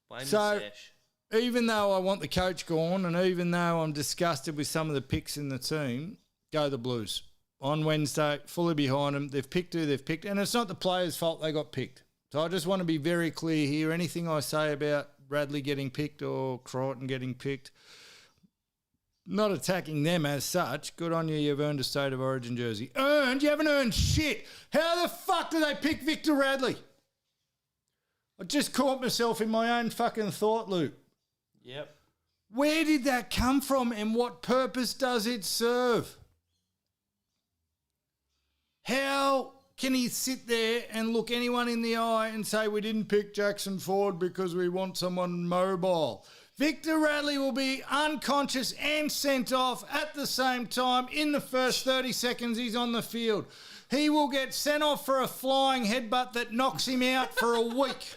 Blame So, Sesh. even though I want the coach gone and even though I'm disgusted with some of the picks in the team, go the Blues. On Wednesday, fully behind them. They've picked who they've picked. And it's not the players' fault they got picked. So I just want to be very clear here. Anything I say about Radley getting picked or Crichton getting picked, not attacking them as such. Good on you, you've earned a State of Origin jersey. Earned? You haven't earned shit. How the fuck do they pick Victor Radley? I just caught myself in my own fucking thought loop. Yep. Where did that come from and what purpose does it serve? How can he sit there and look anyone in the eye and say we didn't pick Jackson Ford because we want someone mobile? Victor Radley will be unconscious and sent off at the same time in the first 30 seconds he's on the field. He will get sent off for a flying headbutt that knocks him out for a week.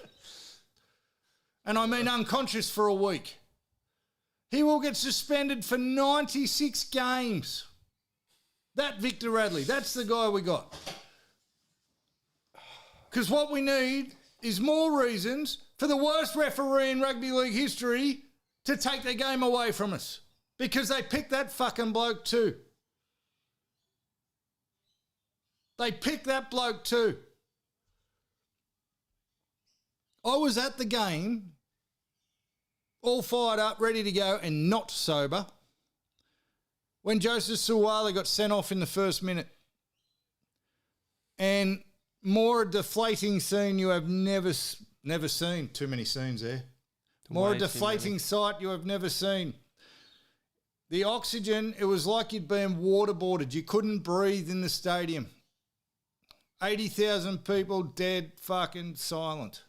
And I mean unconscious for a week. He will get suspended for 96 games. That Victor Radley, that's the guy we got. Because what we need is more reasons for the worst referee in rugby league history to take their game away from us. Because they picked that fucking bloke too. They picked that bloke too. I was at the game, all fired up, ready to go, and not sober, when Joseph Suwali got sent off in the first minute. And more a deflating scene you have never seen. Too many scenes there. More a deflating sight you have never seen. The oxygen, it was like you'd been waterboarded. You couldn't breathe in the stadium. 80,000 people dead fucking silent.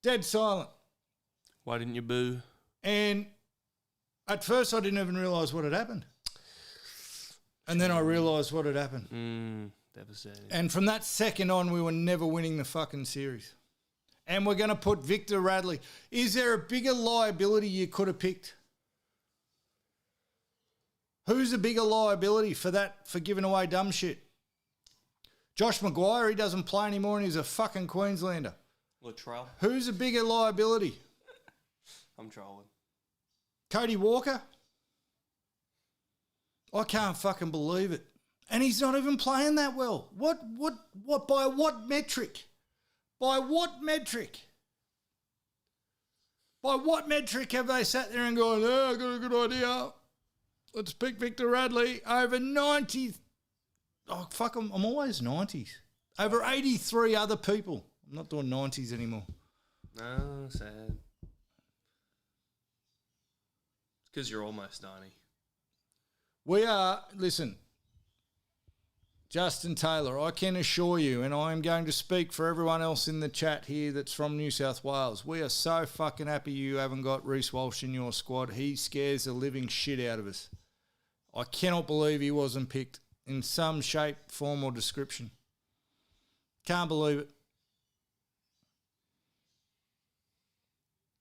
Dead silent. Why didn't you boo? And at first I didn't even realise what had happened. And then I realised what had happened. Devastating. And from that second on, we were never winning the fucking series. And we're going to put Victor Radley. Is there a bigger liability you could have picked? Who's a bigger liability for that, for giving away dumb shit? Josh Maguire, he doesn't play anymore and he's a fucking Queenslander. Latrell. Who's a bigger liability? I'm trolling. Cody Walker? I can't fucking believe it. And he's not even playing that well. What, by what metric? By what metric? By what metric have they sat there and gone, I got a good idea. Let's pick Victor Radley over 90. Oh, fuck, I'm always 90s. Over 83 other people. I'm not doing 90s anymore. No, sad. because you're almost 90. We are, listen, Justin Taylor, I can assure you, and I am going to speak for everyone else in the chat here that's from New South Wales, we are so fucking happy you haven't got Reece Walsh in your squad. He scares the living shit out of us. I cannot believe he wasn't picked in some shape, form or description. Can't believe it.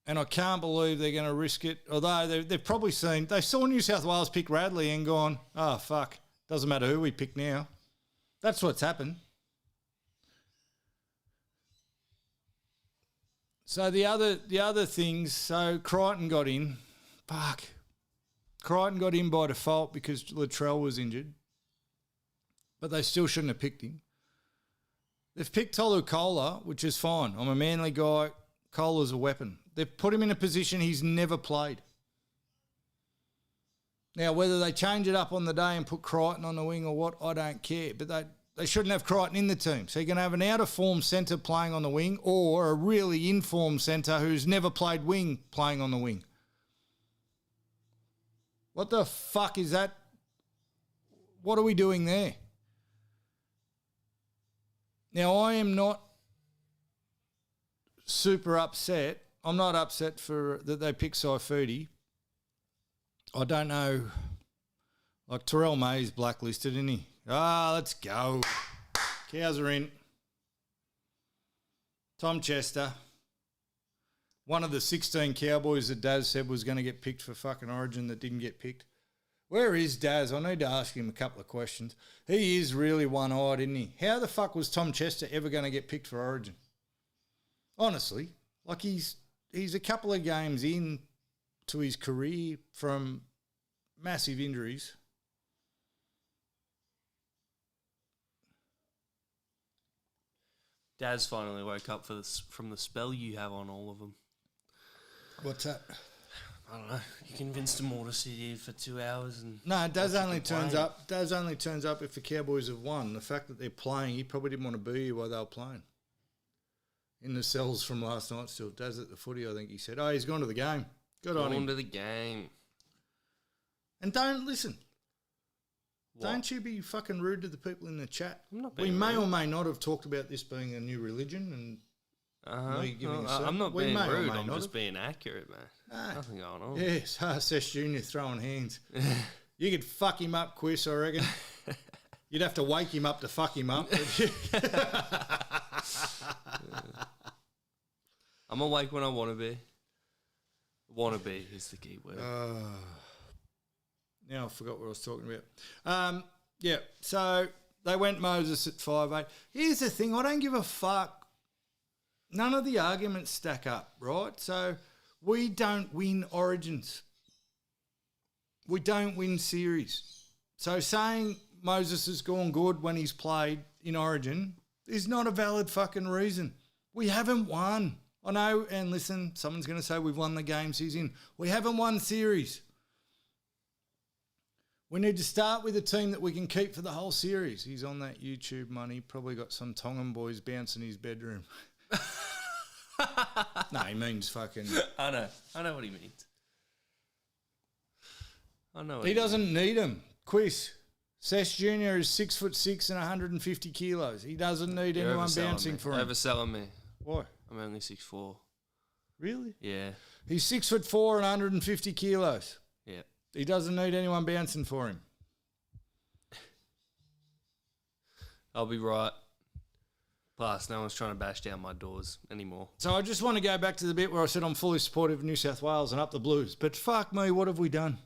And I can't believe they're going to risk it. Although they've probably seen, they saw New South Wales pick Radley and gone, oh, fuck, doesn't matter who we pick now. That's what's happened. So the other things, so Crichton got in. Fuck. Crichton got in by default because Latrell was injured. But they still shouldn't have picked him. They've picked Tolu Kola, which is fine. I'm a Manly guy. Cola's a weapon. They've put him in a position he's never played. Now, whether they change it up on the day and put Crichton on the wing or what, I don't care. But they shouldn't have Crichton in the team. So you're going to have an out-of-form centre playing on the wing or a really in-form centre who's never played wing playing on the wing. What the fuck is that? What are we doing there? Now, I am not super upset. I'm not upset for that they picked Saifudi. I don't know. Like Terrell May's blacklisted, isn't he? Let's go. Cows are in. Tom Chester. One of the 16 Cowboys that Daz said was going to get picked for fucking Origin that didn't get picked. Where is Daz? I need to ask him a couple of questions. He is really one-eyed, isn't he? How the fuck was Tom Chester ever going to get picked for Origin? Honestly, like he's a couple of games in to his career from massive injuries. Daz finally woke up from the spell you have on all of them. What's that? I don't know. You convinced them all to sit here for 2 hours and no, Daz only turns up. Daz only turns up if the Cowboys have won. The fact that they're playing, he probably didn't want to be here while they were playing. In the cells from last night still. Daz at the footy, I think he said, he's gone to the game. Good on him. Gone to the game. And don't listen. What? Don't you be fucking rude to the people in the chat. I'm not we being may rude. or may not have talked about this being a new religion and me giving a I'm not we being may or rude. may I'm not just have. being accurate, man. Nah. Nothing going on. Yes, Sesh Jr. throwing hands. You could fuck him up, Quiz, I reckon. You'd have to wake him up to fuck him up. I'm awake when I want to be. Want to be is the key word. Now I forgot what I was talking about. Yeah, so they went Moses at 5'8". Here's the thing, I don't give a fuck. None of the arguments stack up, right? So we don't win Origins. We don't win series. So saying Moses has gone good when he's played in Origin is not a valid fucking reason. We haven't won. I know, and listen, someone's going to say we've won the games he's in. We haven't won series. We need to start with a team that we can keep for the whole series. He's on that YouTube money. Probably got some Tongan boys bouncing his bedroom. No, he means fucking... I know what he means. I know what He doesn't need them. Quiz. Sesh Jr. is 6'6" and 150 kilos. He doesn't need You're anyone overselling bouncing me. for him. Overselling me. Why? I'm only 6'4". Really? Yeah. He's 6'4" and 150 kilos. Yeah. He doesn't need anyone bouncing for him. I'll be right. Plus, no one's trying to bash down my doors anymore. So I just want to go back to the bit where I said I'm fully supportive of New South Wales and up the Blues. But fuck me, what have we done?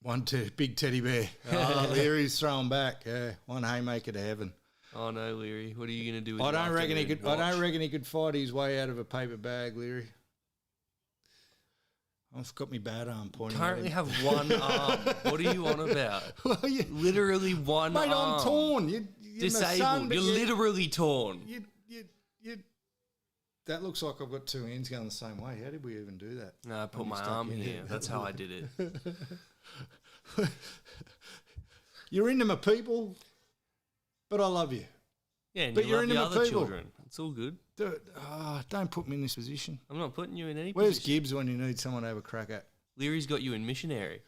1-2, big teddy bear. Oh, Leary's throwing back. Yeah, one haymaker to heaven. Oh no, Leary. What are you going to do with I your don't reckon he afternoon could. I don't watch? reckon he could fight his way out of a paper bag, Leary. I've got my bad arm pointing. Currently at him. have one arm. What are you on about? Well, Literally one mate, arm. I'm torn. You're Disabled. my son, but You're literally torn. You. That looks like I've got two hands going the same way. How did we even do that? No, I put When you my stuck arm in here. it. That's how I did it. You're into my people, but I love you. Yeah, and But you you're love into the my other people. children. It's all good. Don't put me in this position. I'm not putting you in any Where's position. Gibbs when you need someone to have a crack at? Leary's got you in missionary.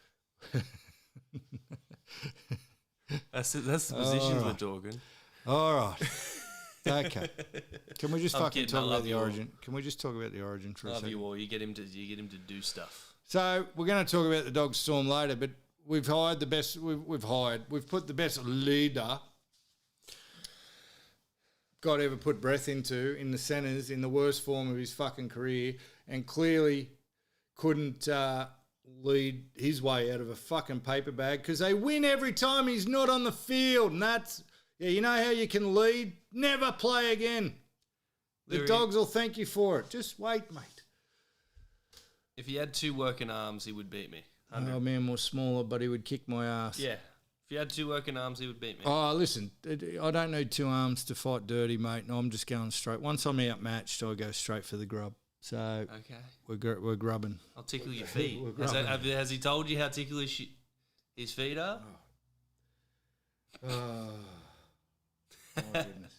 That's the positions we're talking. All right. Okay. Can we just I'm fucking kidding, talk I about love the you all. origin? Can we just talk about the origin for a Love second? you all. You get him to do stuff. So we're going to talk about the dog storm later, but we've hired the best. We've put the best leader God ever put breath into in the centres in the worst form of his fucking career, and clearly couldn't lead his way out of a fucking paper bag because they win every time he's not on the field, and that's you know how you can lead? Never play again. The Leary, dogs will thank you for it. Just wait, mate. If he had 2 working arms, he would beat me. Oh, man was smaller, but he would kick my ass. Yeah. If he had 2 working arms, he would beat me. Oh, listen, I don't need 2 arms to fight dirty, mate. No, I'm just going straight. Once I'm outmatched, I go straight for the grub. So Okay. we're grubbing. I'll tickle your feet. We're grubbing. Has he told you how ticklish his feet are? Oh, my goodness.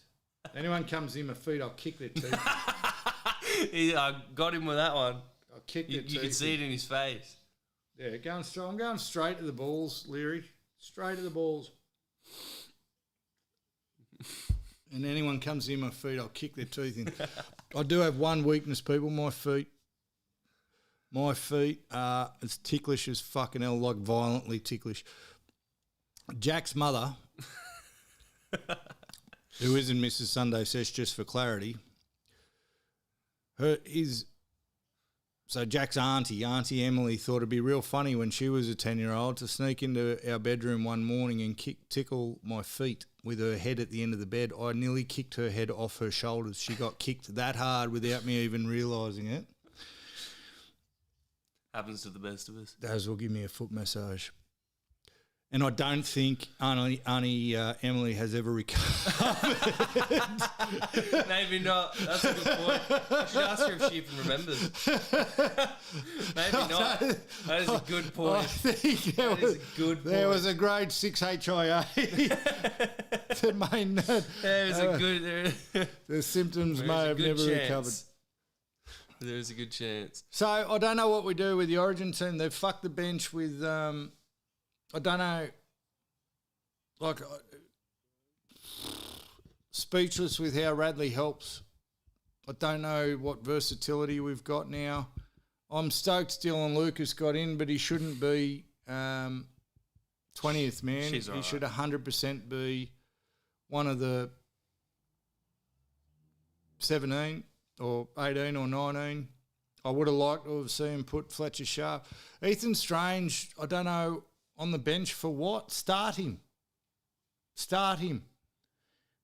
Anyone comes in my feet, I'll kick their teeth. I got him with that one. I'll kick their teeth. You can see it in his face. Yeah, going straight. I'm going straight to the balls, Leary. Straight to the balls. And anyone comes in my feet, I'll kick their teeth in. I do have one weakness, people. My feet. My feet are as ticklish as fucking hell, like violently ticklish. Jack's mother, who isn't Mrs. Sunday Sesh, just for clarity, so Jack's auntie Emily, thought it'd be real funny when she was a 10-year-old to sneak into our bedroom one morning and tickle my feet with her head at the end of the bed. I nearly kicked her head off her shoulders. She got kicked that hard without me even realising it. Happens to the best of us. Daz will give me a foot massage. And I don't think Auntie Emily has ever recovered. Maybe not. That's a good point. I should ask her if she even remembers. Maybe not. That is a good point. I think there was a grade 6 HIA that may not. The symptoms may have never recovered. There's a good chance. So I don't know what we do with the Origin team. They've fucked the bench with. I don't know, like, speechless with how Radley helps. I don't know what versatility we've got now. I'm stoked Dylan Lucas got in, but he shouldn't be 20th man. He should 100% be one of the 17 or 18 or 19. I would have liked to have seen him put Fletcher Sharp. Ethan Strange, I don't know, on the bench for what? Start him.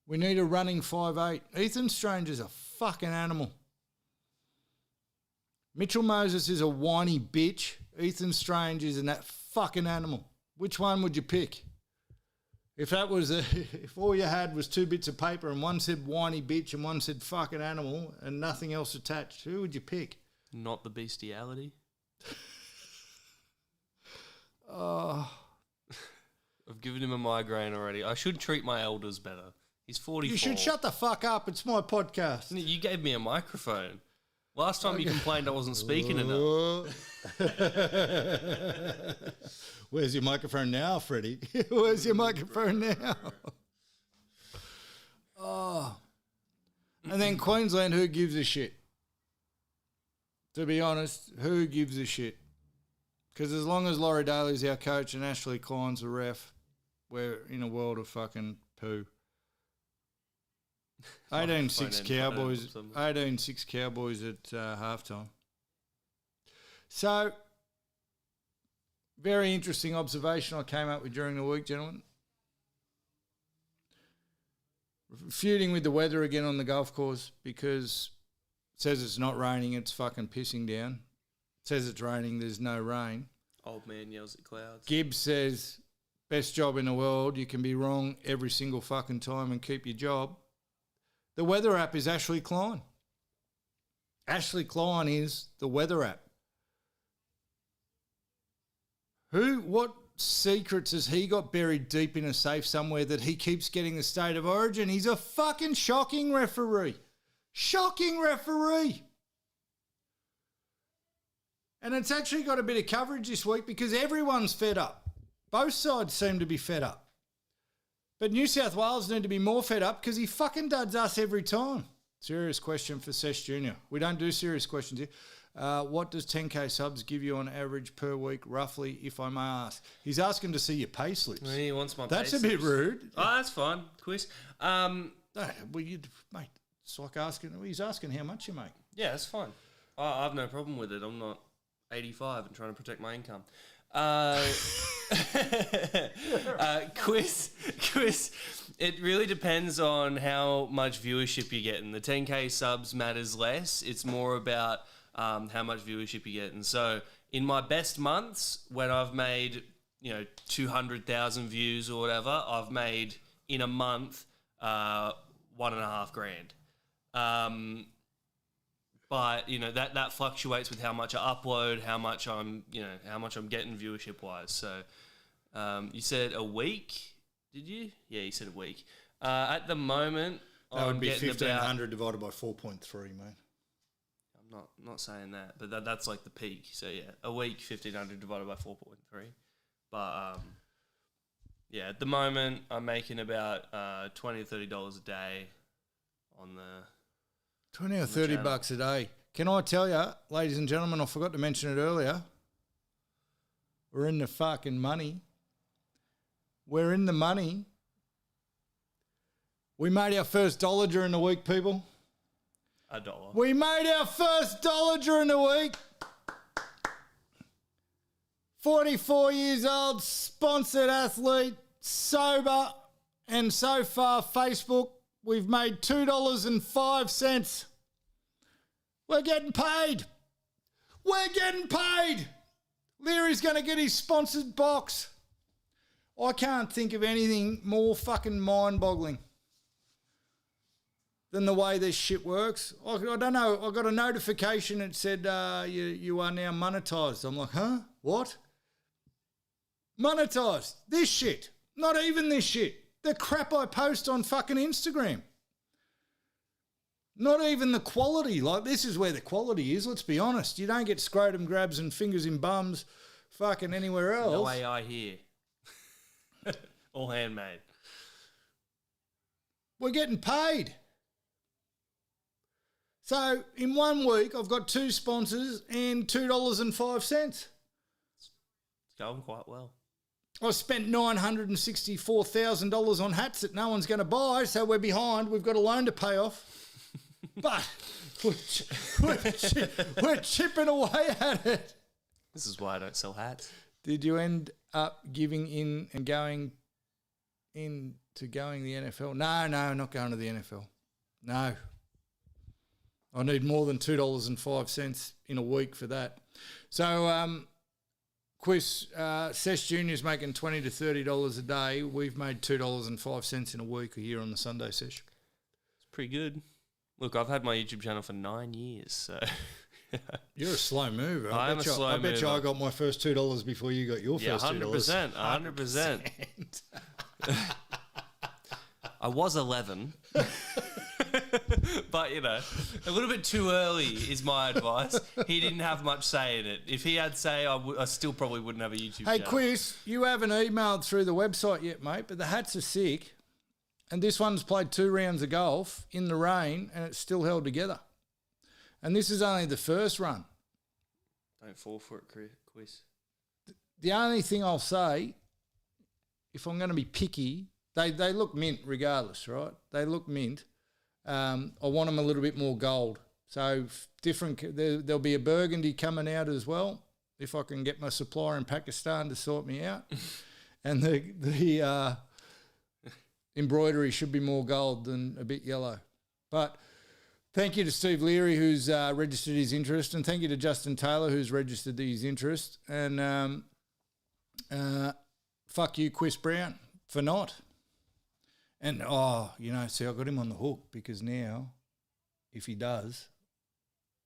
We need a running 5'8". Ethan Strange is a fucking animal. Mitchell Moses is a whiny bitch. Ethan Strange is that fucking animal. Which one would you pick? If all you had was 2 bits of paper and one said whiny bitch and one said fucking animal and nothing else attached, who would you pick? Not the bestiality. Oh. I've given him a migraine already. I should treat my elders better. He's 44. You should shut the fuck up. It's my podcast. You gave me a microphone. Last time you complained I wasn't speaking enough. Where's your microphone now, Freddie? Where's your microphone now? Oh. And then Queensland, who gives a shit? To be honest, who gives a shit? Because as long as Laurie Daly's our coach and Ashley Klein's the ref, we're in a world of fucking poo. 18-6 Cowboys. 18-6 Cowboys at halftime. So, very interesting observation I came up with during the week, gentlemen. Feuding with the weather again on the golf course because it says it's not raining, it's fucking pissing down. Says it's raining, there's no rain. Old man yells at clouds. Gibbs says, best job in the world, you can be wrong every single fucking time and keep your job. The weather app is Ashley Klein. Ashley Klein is the weather app. What secrets has he got buried deep in a safe somewhere that he keeps getting the state of origin? He's a fucking shocking referee. Shocking referee. And it's actually got a bit of coverage this week because everyone's fed up. Both sides seem to be fed up. But New South Wales need to be more fed up because he fucking duds us every time. Serious question for Sesh Jr. We don't do serious questions here. What does 10K subs give you on average per week, roughly, if I may ask? He's asking to see your pay slips. He wants my That's pay a bit slips. rude. Oh, that's fine. Quiz. No, well, mate, it's like asking, he's asking how much you make. Yeah, that's fine. I have no problem with it. I'm not 85 and trying to protect my income. Quiz. It really depends on how much viewership you get. And the 10K subs matters less. It's more about how much viewership you get. And so in my best months, when I've made 200,000 views or whatever, I've made in a month $1,500. But that fluctuates with how much I upload, how much I'm getting viewership wise. So you said a week, did you? Yeah, you said a week. At the moment, That would I'm be getting 1,500 divided by 4.3, mate. I'm not saying that, but that's like the peak. So yeah, a week 1,500 divided by 4.3. But yeah, at the moment I'm making about $20 to $30 a day on the 20 or 30 bucks a day. Can I tell you, ladies and gentlemen, I forgot to mention it earlier, we're in the fucking money. We're in the money. We made our first dollar during the week, people. $1. We made our first dollar during the week. 44 years old, sponsored athlete, sober, and so far, Facebook, we've made $2.05. We're getting paid. We're getting paid. Leary's going to get his sponsored box. I can't think of anything more fucking mind-boggling than the way this shit works. I don't know. I got a notification that said you are now monetized. I'm like, huh? What? Monetized. This shit. Not even this shit. The crap I post on fucking Instagram. Not even the quality. Like, this is where the quality is, let's be honest. You don't get scrotum grabs and fingers in bums fucking anywhere else. No AI here. All handmade. We're getting paid. So, in 1 week, I've got 2 sponsors and $2.05. It's going quite well. I spent $964,000 on hats that no one's going to buy, so we're behind. We've got a loan to pay off. But we're chipping away at it. This is why I don't sell hats. Did you end up giving in and going into going the NFL? No, not going to the NFL. No. I need more than $2.05 in a week for that. So, Quiz, Sesh Jr. is making $20 to $30 a day. We've made $2.05 in a week here on the Sunday Sesh. It's pretty good. Look, I've had my YouTube channel for 9 years, so... You're a slow mover. I am a slow mover. I bet you I got my first $2 before you got your first $2. 100%. I was 11. But, a little bit too early is my advice. He didn't have much say in it. If he had say, I still probably wouldn't have a YouTube channel. Hey, Quiz, you haven't emailed through the website yet, mate, but the hats are sick. And this one's played 2 rounds of golf in the rain and it's still held together. And this is only the first run. Don't fall for it, Quiz. The only thing I'll say, if I'm going to be picky, they look mint regardless, right? They look mint. I want them a little bit more gold. So there'll be a burgundy coming out as well, if I can get my supplier in Pakistan to sort me out. And the embroidery should be more gold than a bit yellow. But thank you to Steve Leary, who's registered his interest, and thank you to Justin Taylor, who's registered his interest. And fuck you, Chris Brown, for not. And, see, I got him on the hook because now, if he does,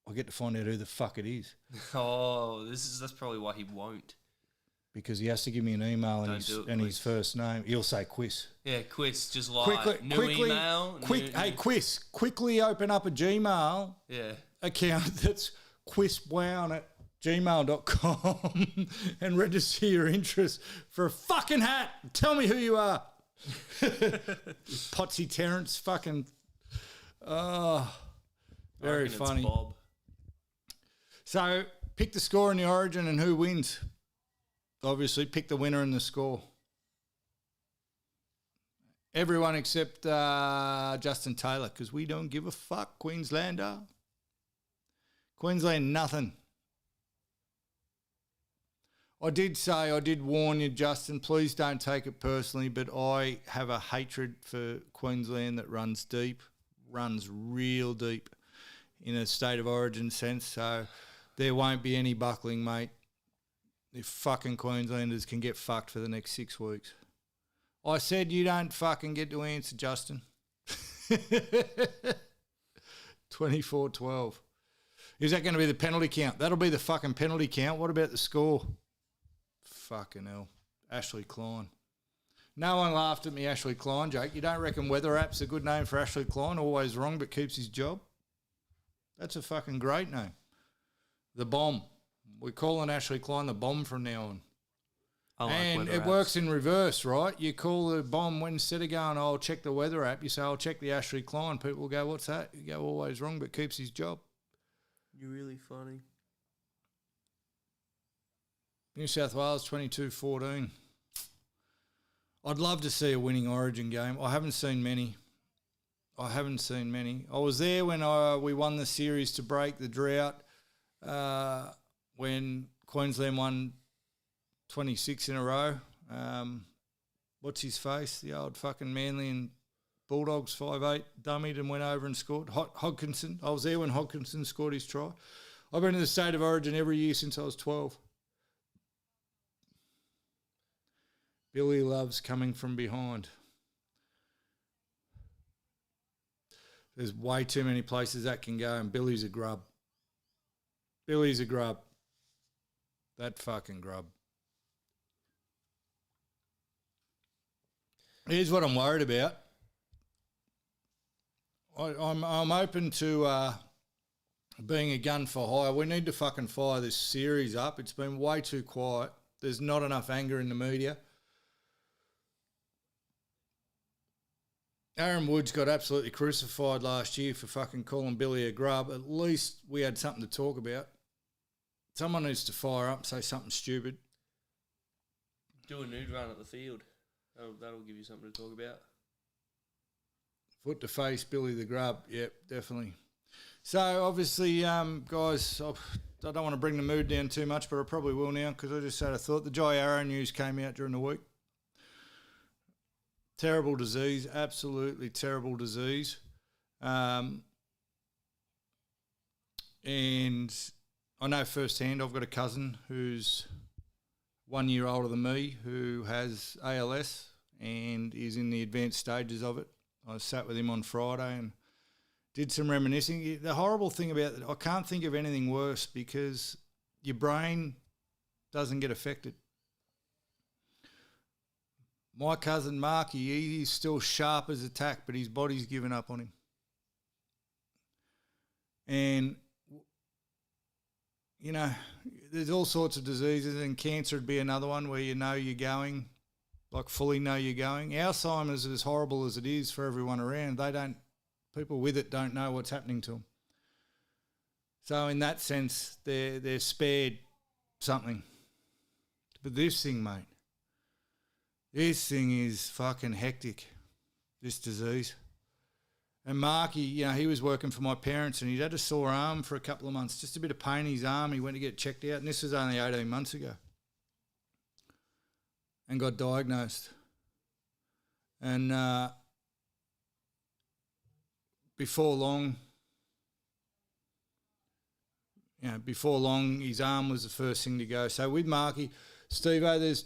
I get to find out who the fuck it is. Oh, that's probably why he won't. because he has to give me an email and his first name. He'll say Quiz. Yeah, Quiz, just like email. Hey, Quiz, quickly open up a Gmail account that's quizwown@gmail.com and register your interest for a fucking hat. Tell me who you are. Potsy Terrence, fucking, very funny. Bob. So pick the score in the Origin and who wins. Obviously, pick the winner and the score. Everyone except Justin Taylor, because we don't give a fuck, Queenslander. Queensland, nothing. I did warn you, Justin, please don't take it personally, but I have a hatred for Queensland that runs deep, runs real deep in a state of origin sense, so there won't be any buckling, mate. The fucking Queenslanders can get fucked for the next 6 weeks. I said you don't fucking get to answer, Justin. 24-12. Is that going to be the penalty count? That'll be the fucking penalty count. What about the score? Fucking hell. Ashley Klein. No one laughed at me, Ashley Klein joke. You don't reckon Weather App's a good name for Ashley Klein? Always wrong, but keeps his job? That's a fucking great name. The Bomb. We're calling Ashley Klein the Bomb from now on. And it works in reverse, right? You call the Bomb when instead of going, I'll check the Weather App, you say, I'll check the Ashley Klein. People will go, what's that? You go, always wrong, but keeps his job. You're really funny. New South Wales 22-14. I'd love to see a winning Origin game. I haven't seen many. I was there when we won the series to break the drought when Queensland won 26 in a row. What's his face? The old fucking Manly and Bulldogs 5'8", dummied and went over and scored. Hodkinson. I was there when Hodkinson scored his try. I've been in the state of origin every year since I was 12. Billy loves coming from behind. There's way too many places that can go, and Billy's a grub. Billy's a grub. That fucking grub. Here's what I'm worried about. I'm open to being a gun for hire. We need to fucking fire this series up. It's been way too quiet. There's not enough anger in the media. Aaron Woods got absolutely crucified last year for fucking calling Billy a grub. At least we had something to talk about. Someone needs to fire up and say something stupid. Do a nude run at the field. That'll give you something to talk about. Foot to face, Billy the grub. Yep, definitely. So, obviously, guys, I don't want to bring the mood down too much, but I probably will now because I just had a thought. The Jai Arrow news came out during the week. Terrible disease, absolutely terrible disease. And I know firsthand, I've got a cousin who's 1 year older than me who has ALS and is in the advanced stages of it. I sat with him on Friday and did some reminiscing. The horrible thing about it, I can't think of anything worse because your brain doesn't get affected. My cousin Marky, he's still sharp as a tack, but his body's given up on him. And, you know, there's all sorts of diseases, and cancer would be another one where you know you're going, like fully know you're going. Alzheimer's, as horrible as it is for everyone around, people with it don't know what's happening to them. So in that sense, they're spared something. But this thing, mate, this thing is fucking hectic, this disease. And Marky, you know, he was working for my parents and he'd had a sore arm for a couple of months, just a bit of pain in his arm. He went to get checked out, and this was only 18 months ago, and got diagnosed. And before long, his arm was the first thing to go. So with Marky, Steve-O, there's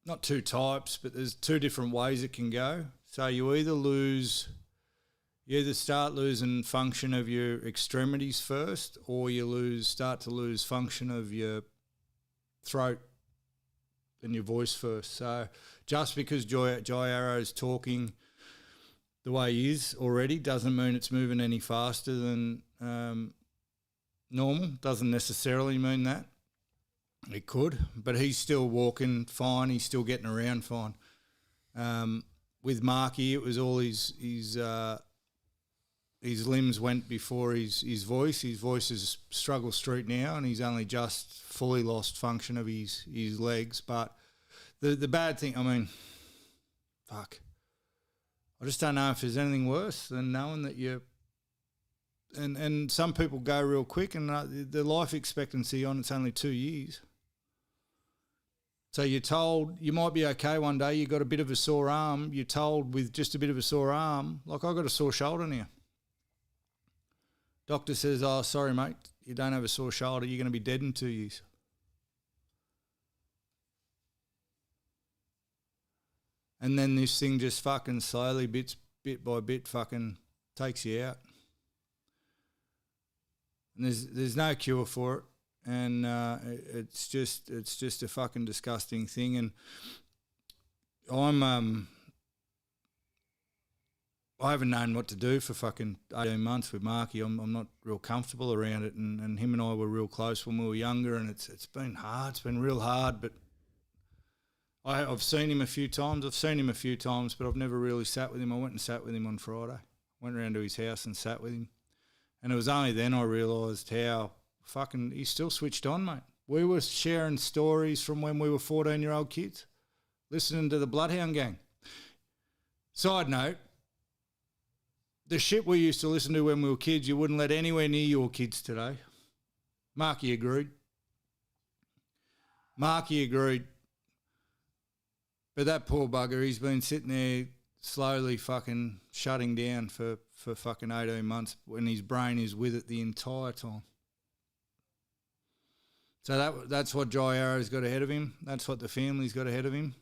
not two types, but there's two different ways it can go. So you either start losing function of your extremities first, or you start to lose function of your throat than your voice first. So just because Jai Arrow's talking the way he is already doesn't mean it's moving any faster than normal. Doesn't necessarily mean that. It could, but he's still walking fine. He's still getting around fine. With Marky, it was all his limbs went before his voice. His voice is struggle street now, and he's only just fully lost function of his legs. But the bad thing, I mean, fuck. I just don't know if there's anything worse than knowing that you. And some people go real quick, and the life expectancy on it's only 2 years. So you're told you might be okay one day, you got a bit of a sore arm, you're told with just a bit of a sore arm, like I got a sore shoulder now. Doctor says, oh, sorry, mate, you don't have a sore shoulder, you're going to be dead in 2 years. And then this thing just fucking slowly, bit by bit, fucking takes you out. And there's no cure for it. And it's just a fucking disgusting thing. And I haven't known what to do for fucking 18 months with Marky. I'm not real comfortable around it. And him and I were real close when we were younger, and it's been hard. It's been real hard. But I've seen him a few times. But I've never really sat with him. I went and sat with him on Friday. Went around to his house and sat with him. And it was only then I realised how fucking he's still switched on, mate. We were sharing stories from when we were 14-year-old kids, listening to the Bloodhound Gang. Side note, the shit we used to listen to when we were kids, you wouldn't let anywhere near your kids today. Marky agreed. But that poor bugger, he's been sitting there slowly fucking shutting down for fucking 18 months when his brain is with it the entire time. So that's what Jai Arrow's got ahead of him. That's what the family's got ahead of him.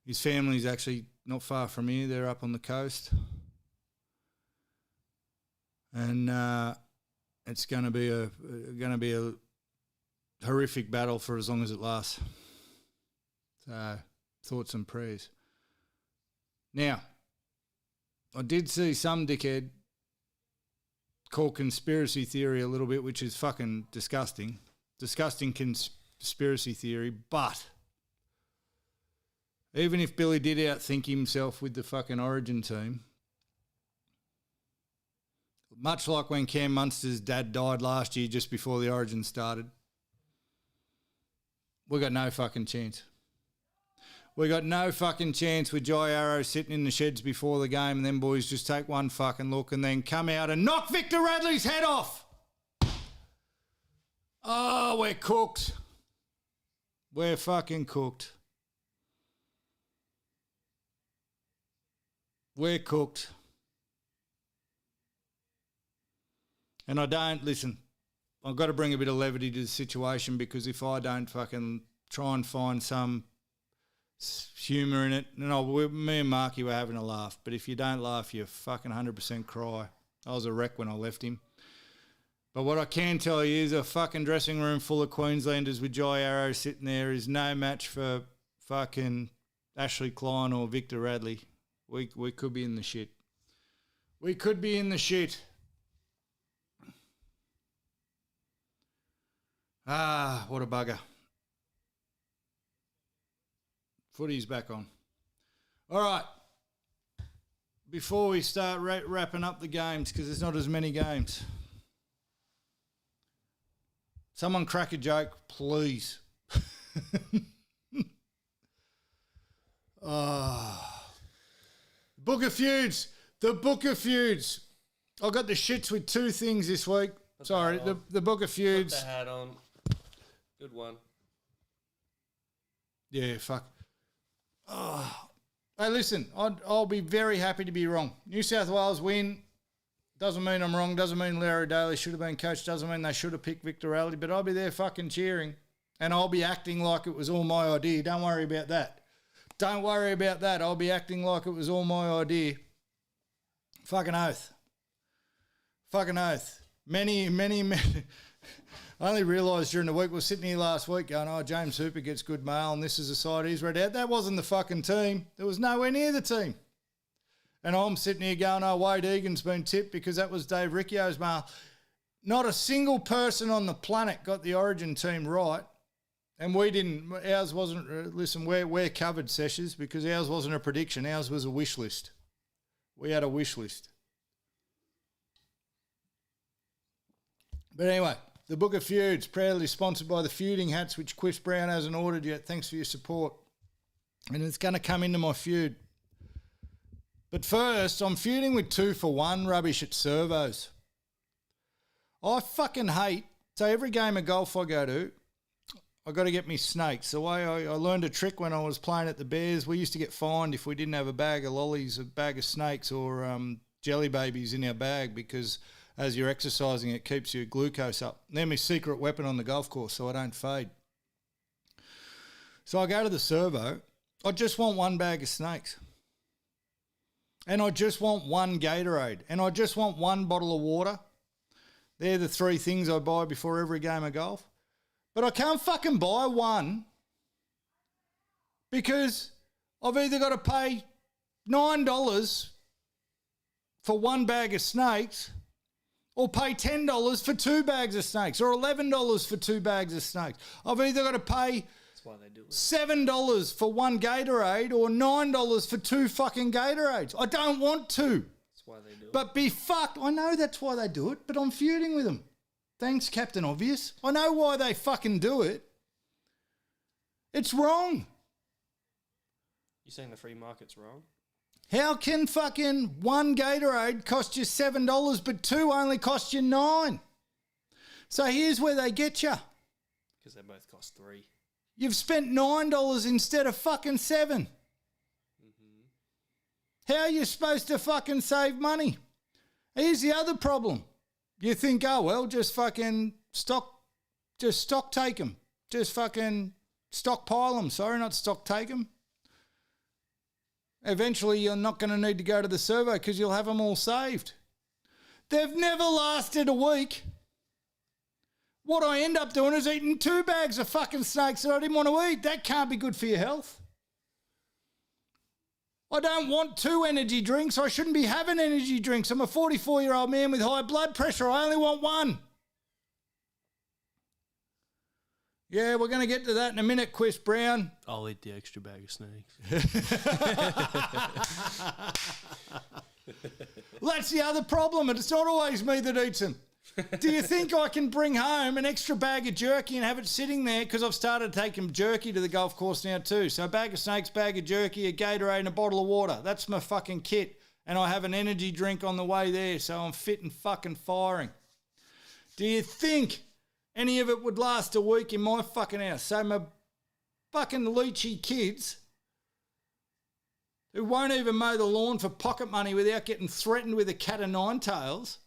His family's actually not far from here. They're up on the coast. And it's going to be a horrific battle for as long as it lasts. So thoughts and prayers. Now, I did see some dickhead call conspiracy theory a little bit, which is fucking disgusting. Disgusting conspiracy theory, but even if Billy did outthink himself with the fucking Origin team, much like when Cam Munster's dad died last year just before the Origin started, we got no fucking chance. We got no fucking chance with Jai Arrow sitting in the sheds before the game and then boys just take one fucking look and then come out and knock Victor Radley's head off. Oh, we're cooked. We're fucking cooked. We're cooked. And I've got to bring a bit of levity to the situation, because if I don't fucking try and find some humour in it, me and Marky were having a laugh, but if you don't laugh, you fucking 100% cry. I was a wreck when I left him. But what I can tell you is a fucking dressing room full of Queenslanders with Jai Arrow sitting there is no match for fucking Ashley Klein or Victor Radley. We could be in the shit. We could be in the shit. Ah, what a bugger. Footy's back on. All right. Before we start wrapping up the games, because there's not as many games, someone crack a joke, please. Book of Feuds. The Book of Feuds. I got the shits with two things this week. Sorry, the Book of Feuds. Put the hat on. Good one. Yeah, fuck. Oh. Hey, listen, I'll be very happy to be wrong. New South Wales win. Doesn't mean I'm wrong. Doesn't mean Larry Daly should have been coached. Doesn't mean they should have picked Victor Radley. But I'll be there fucking cheering. And I'll be acting like it was all my idea. Don't worry about that. Don't worry about that. I'll be acting like it was all my idea. Fucking oath. Fucking oath. Many. I only realised during the week, we were sitting here last week going, oh, James Hooper gets good mail and this is the side he's read out. That wasn't the fucking team. There was nowhere near the team. And I'm sitting here going, oh, Wade Egan's been tipped because that was Dave Riccio's mail. Not a single person on the planet got the Origin team right. And we didn't, ours wasn't, listen, we're covered, Seshes, because ours wasn't a prediction. Ours was a wish list. We had a wish list. But anyway, the Book of Feuds, proudly sponsored by the feuding hats, which Chris Brown hasn't ordered yet. Thanks for your support. And it's going to come into my feud. But first, I'm feuding with 2 for 1 rubbish at servos. I fucking hate, so every game of golf I go to, I got to get me snakes. The way I learned a trick when I was playing at the Bears, we used to get fined if we didn't have a bag of lollies, a bag of snakes or jelly babies in our bag because as you're exercising, it keeps your glucose up. They're my secret weapon on the golf course so I don't fade. So I go to the servo. I just want 1 bag of snakes. And I just want 1 Gatorade. And I just want 1 bottle of water. They're the 3 things I buy before every game of golf. But I can't fucking buy 1 because I've either got to pay $9 for 1 bag of snakes or pay $10 for 2 bags of snakes or $11 for 2 bags of snakes. I've either got to pay Why they do it. $7 for 1 Gatorade or $9 for 2 fucking Gatorades. I don't want to. That's why they do it. But be fucked. I know that's why they do it, but I'm feuding with them. Thanks, Captain Obvious. I know why they fucking do it. It's wrong. You saying the free market's wrong? How can fucking 1 Gatorade cost you $7 but 2 only cost you $9? So here's where they get you. Because they both cost 3. You've spent $9 instead of fucking 7. How are you supposed to fucking save money? Here's the other problem. You think, oh, well, just fucking stock take them. Just fucking stockpile them. Sorry, not stock take them. Eventually, you're not going to need to go to the servo because you'll have them all saved. They've never lasted a week. What I end up doing is eating 2 bags of fucking snakes that I didn't want to eat. That can't be good for your health. I don't want 2 energy drinks. I shouldn't be having energy drinks. I'm a 44-year-old man with high blood pressure. I only want 1. Yeah, we're going to get to that in a minute, Chris Brown. I'll eat the extra bag of snakes. Well, that's the other problem. It's not always me that eats them. Do you think I can bring home an extra bag of jerky and have it sitting there? Because I've started taking jerky to the golf course now too. So a bag of snakes, bag of jerky, a Gatorade and a bottle of water. That's my fucking kit. And I have an energy drink on the way there, so I'm fit and fucking firing. Do you think any of it would last a week in my fucking house? So my fucking leechy kids who won't even mow the lawn for pocket money without getting threatened with a cat of 9 tails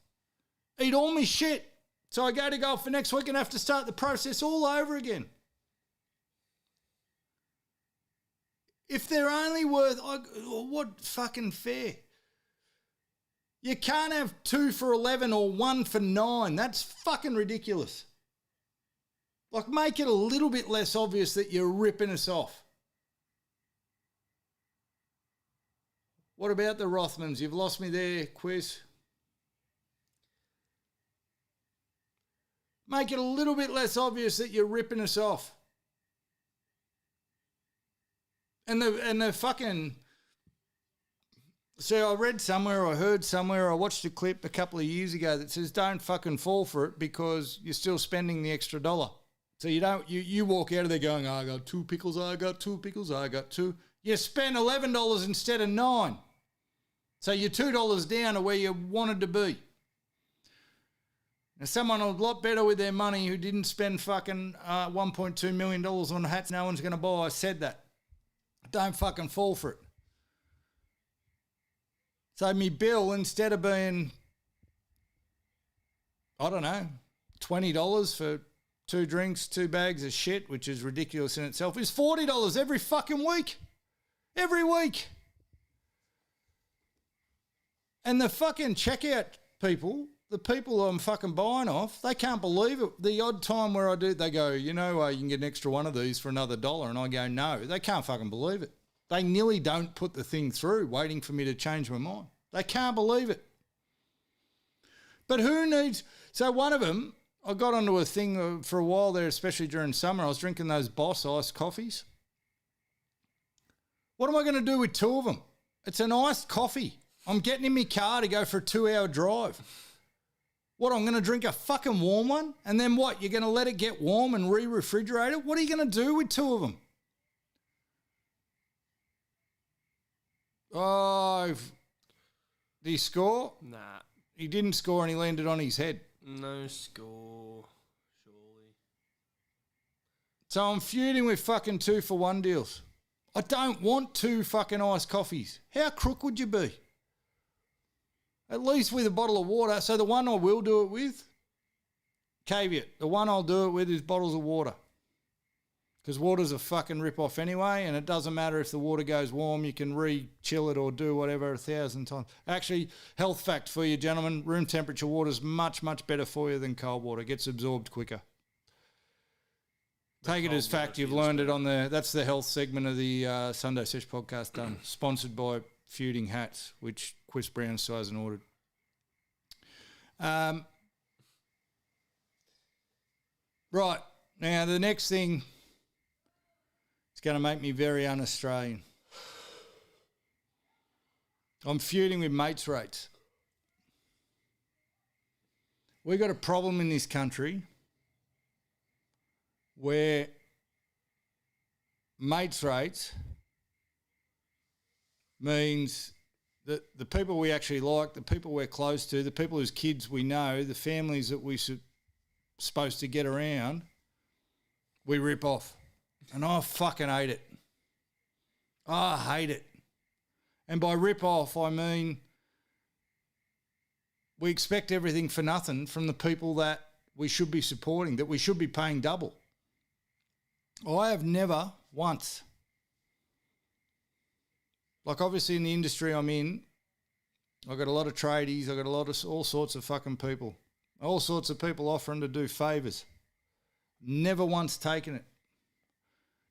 eat all my shit. So I go to golf for next week and have to start the process all over again. If they're only worth, what fucking fair? You can't have 2 for 11 or 1 for 9. That's fucking ridiculous. Like, make it a little bit less obvious that you're ripping us off. What about the Rothmans? You've lost me there, Quiz. Make it a little bit less obvious that you're ripping us off. And the fucking... So I read somewhere, I heard somewhere, I watched a clip a couple of years ago that says don't fucking fall for it because you're still spending the extra $1. So you walk out of there going, I got 2 pickles, I got 2 pickles, I got 2. You spend $11 instead of 9. So you're $2 down to where you wanted to be. Now, someone a lot better with their money who didn't spend fucking $1.2 million on hats no one's going to buy said that. Don't fucking fall for it. So me bill, instead of being, I don't know, $20 for 2 drinks, 2 bags of shit, which is ridiculous in itself, is $40 every fucking week. Every week. And the fucking checkout people the people I'm fucking buying off, they can't believe it. The odd time where I do, they go, you can get an extra one of these for another $1. And I go, no, they can't fucking believe it. They nearly don't put the thing through waiting for me to change my mind. They can't believe it. But who needs... So one of them, I got onto a thing for a while there, especially during summer. I was drinking those Boss iced coffees. What am I going to do with 2 of them? It's an iced coffee. I'm getting in my car to go for a 2-hour drive. What, I'm going to drink a fucking warm one? And then what, you're going to let it get warm and re-refrigerate it? What are you going to do with 2 of them? Oh, did he score? Nah. He didn't score and he landed on his head. No score, surely. So I'm feuding with fucking 2-for-1 deals. I don't want 2 fucking iced coffees. How crook would you be? At least with a bottle of water. So the one I will do it with, caveat, the one I'll do it with is bottles of water. Because water's a fucking rip-off anyway, and it doesn't matter if the water goes warm, you can re-chill it or do whatever 1,000 times. Actually, health fact for you, gentlemen, room temperature water is much, much better for you than cold water. It gets absorbed quicker. Take it as fact, you've learned it on that's the health segment of the Sunday Sesh Podcast done. Sponsored by Feuding Hats, which Chris Brown still hasn't ordered. Right, now the next thing... It's going to make me very un-Australian. I'm feuding with mates rates. We've got a problem in this country where mates rates means that the people we actually like, the people we're close to, the people whose kids we know, the families that we're supposed to get around, we rip off. And I fucking hate it. I hate it. And by rip off, I mean we expect everything for nothing from the people that we should be supporting, that we should be paying double. I have never once, like obviously in the industry I'm in, I've got a lot of tradies, I've got a lot of all sorts of fucking people, all sorts of people offering to do favours. Never once taken it.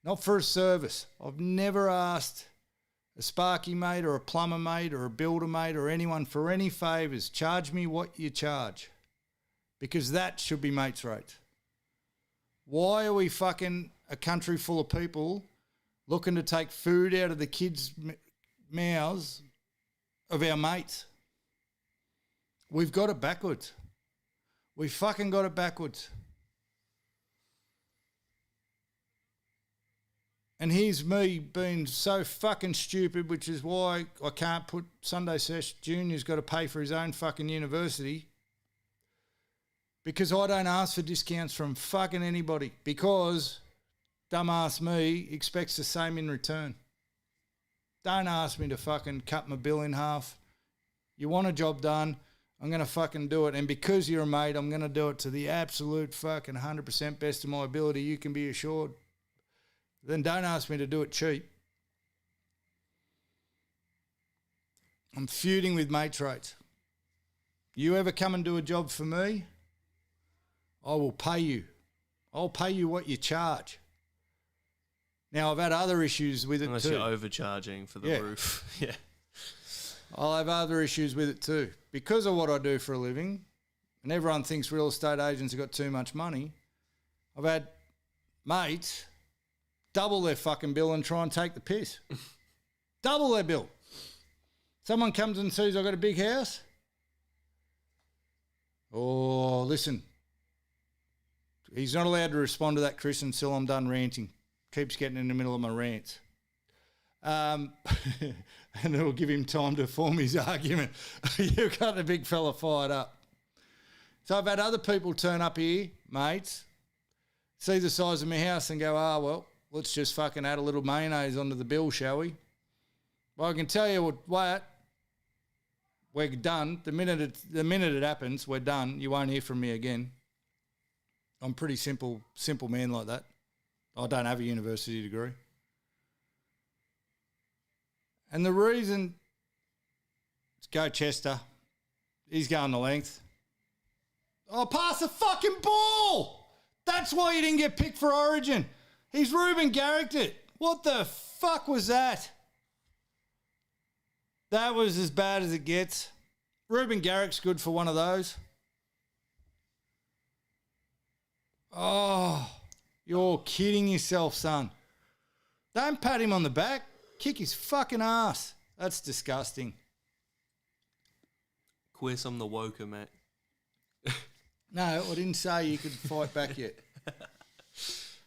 Not for a service. I've never asked a sparky mate or a plumber mate or a builder mate or anyone for any favours. Charge me what you charge. Because that should be mates rates. Why are we fucking a country full of people looking to take food out of the kids' mouths of our mates? We've got it backwards. We fucking got it backwards. And here's me being so fucking stupid, which is why I can't put Sunday Sesh Junior's got to pay for his own fucking university, because I don't ask for discounts from fucking anybody, because dumbass me expects the same in return. Don't ask me to fucking cut my bill in half. You want a job done, I'm going to fucking do it. And because you're a mate, I'm going to do it to the absolute fucking 100% best of my ability, you can be assured. Then don't ask me to do it cheap. I'm feuding with mates rates. You ever come and do a job for me, I will pay you. I'll pay you what you charge. Now, I've had other issues with it Unless too. you're overcharging for the roof. Yeah. I'll have other issues with it too. Because of what I do for a living, and everyone thinks real estate agents have got too much money, I've had mates double their fucking bill and try and take the piss. Double their bill. Someone comes and sees I've got a big house. Oh, listen. He's not allowed to respond to that, Chris, until I'm done ranting. Keeps getting in the middle of my rants. And it'll give him time to form his argument. You've got the big fella fired up. So I've had other people turn up here, mates, see the size of my house and go, well, let's just fucking add a little mayonnaise onto the bill, shall we? Well, I can tell you what, we're done. The minute it happens, we're done. You won't hear from me again. I'm a pretty simple man like that. I don't have a university degree. And the reason, let's go Chester. He's going the length. Oh, pass the fucking ball! That's why you didn't get picked for Origin. He's Ruben Garricked it. What the fuck was that? That was as bad as it gets. Ruben Garrick's good for one of those. Oh, you're kidding yourself, son. Don't pat him on the back. Kick his fucking ass. That's disgusting. Quiz, I'm the woker, mate. No, I didn't say you could fight back yet.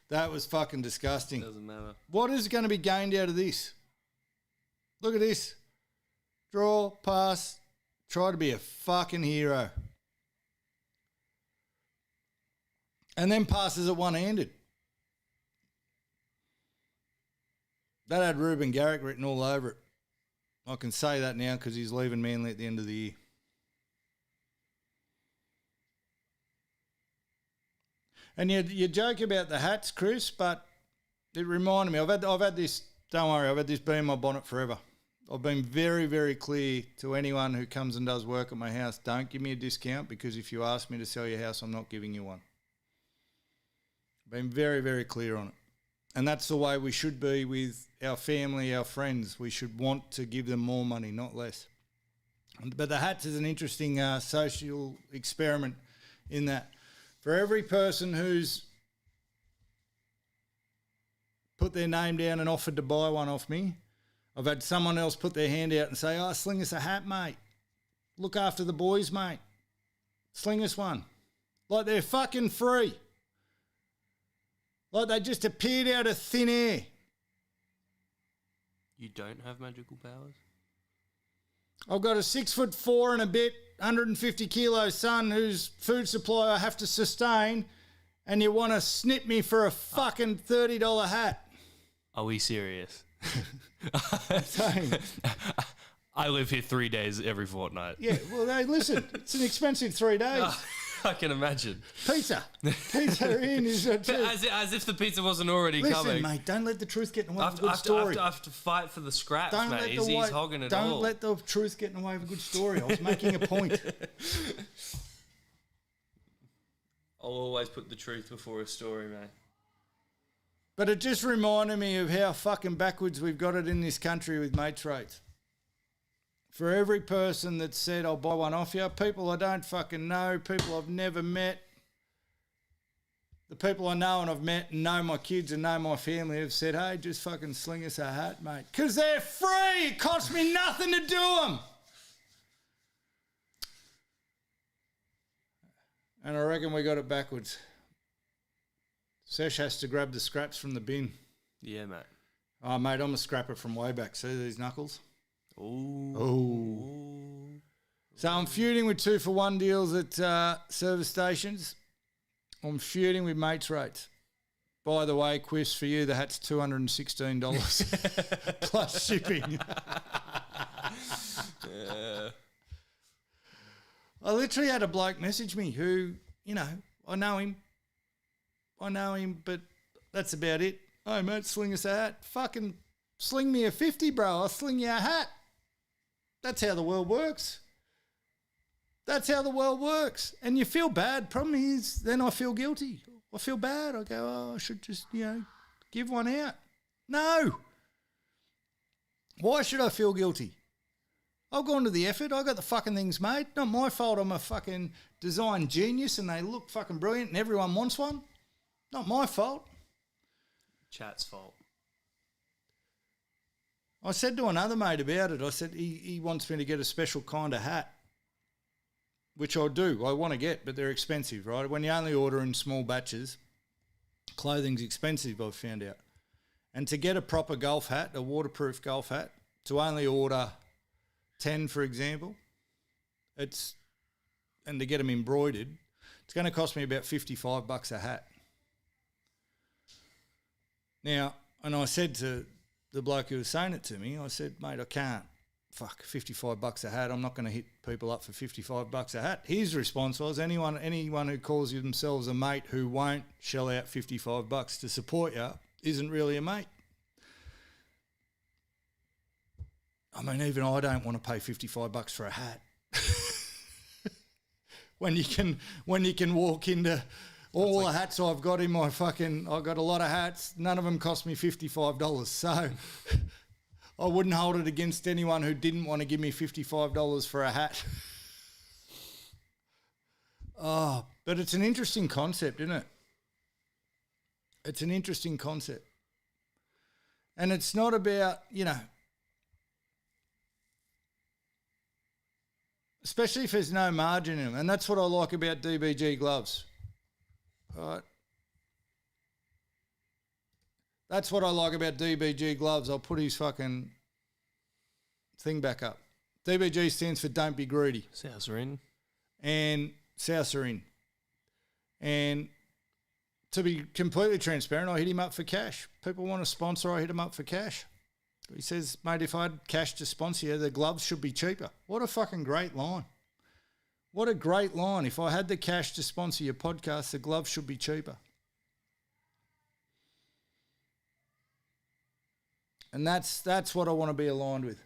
That was fucking disgusting. Doesn't matter. What is going to be gained out of this? Look at this. Draw, pass, try to be a fucking hero. And then passes it one-handed. That had Ruben Garrick written all over it. I can say that now because he's leaving Manly at the end of the year. And you joke about the hats, Chris, but it reminded me. I've had this. Don't worry, I've had this bee in my bonnet forever. I've been very, very clear to anyone who comes and does work at my house. Don't give me a discount because if you ask me to sell your house, I'm not giving you one. I've been very, very clear on it. And that's the way we should be with our family, our friends. We should want to give them more money, not less. But the hats is an interesting social experiment in that for every person who's put their name down and offered to buy one off me, I've had someone else put their hand out and say, oh, sling us a hat, mate. Look after the boys, mate. Sling us one. Like they're fucking free. Like they just appeared out of thin air. You don't have magical powers? I've got a 6'4" and a bit, 150 kilo son whose food supply I have to sustain, and you want to snip me for a fucking $30 hat. Are we serious? I'm saying. I live here 3 days every fortnight. Yeah, well, hey, listen, it's an expensive 3 days. I can imagine. Pizza in is as if the pizza wasn't already coming. Listen, mate, don't let the truth get in the way of a good story. I have to fight for the scraps, mate. He's hogging it all. all. Don't let the truth get in the way of a good story. I was making a point. I'll always put the truth before a story, mate. But it just reminded me of how fucking backwards we've got it in this country with mates rates. For every person that said, I'll buy one off you, people I don't fucking know, people I've never met, the people I know and I've met and know my kids and know my family have said, hey, just fucking sling us a hat, mate. Because they're free. It costs me nothing to do them. And I reckon we got it backwards. Sesh has to grab the scraps from the bin. Yeah, mate. Oh, mate, I'm a scrapper from way back. See these knuckles? Ooh. So I'm feuding with 2-for-1 deals at service stations. I'm feuding with mates rates. By the way, Quiz, for you, the hat's $216 plus shipping. Yeah. I literally had a bloke message me who, I know him, but that's about it. Oh, mate, sling us a hat. Fucking sling me a 50, bro. I'll sling you a hat. That's how the world works. That's how the world works. And you feel bad. Problem is, then I feel guilty. I feel bad. I go, oh, I should just, give one out. No. Why should I feel guilty? I've gone to the effort. I got the fucking things made. Not my fault I'm a fucking design genius and they look fucking brilliant and everyone wants one. Not my fault. Chat's fault. I said to another mate about it, I said he wants me to get a special kind of hat, which I do. I want to get, but they're expensive, right? When you only order in small batches, clothing's expensive, I've found out. And to get a proper golf hat, a waterproof golf hat, to only order 10, for example, and to get them embroidered, it's going to cost me about $55 a hat. Now, and I said to the bloke who was saying it to me, I said, mate, I can't. Fuck, $55 a hat. I'm not going to hit people up for $55 a hat. His response was, anyone who calls themselves a mate who won't shell out $55 to support you isn't really a mate. I mean, even I don't want to pay $55 for a hat. when you can walk into all the hats I've got in my I've got a lot of hats. None of them cost me $55. So I wouldn't hold it against anyone who didn't want to give me $55 for a hat. Oh, but it's an interesting concept, isn't it? It's an interesting concept. And it's not about, especially if there's no margin in them. And that's what I like about DBG gloves. All right. That's what I like about DBG gloves. I'll put his fucking thing back up. DBG stands for Don't Be Greedy. Sousarin. And Sousarin. And to be completely transparent, I hit him up for cash. People want to sponsor, I hit him up for cash. He says, mate, if I had cash to sponsor you, the gloves should be cheaper. What a fucking great line. What a great line. If I had the cash to sponsor your podcast, the gloves should be cheaper. And that's what I want to be aligned with.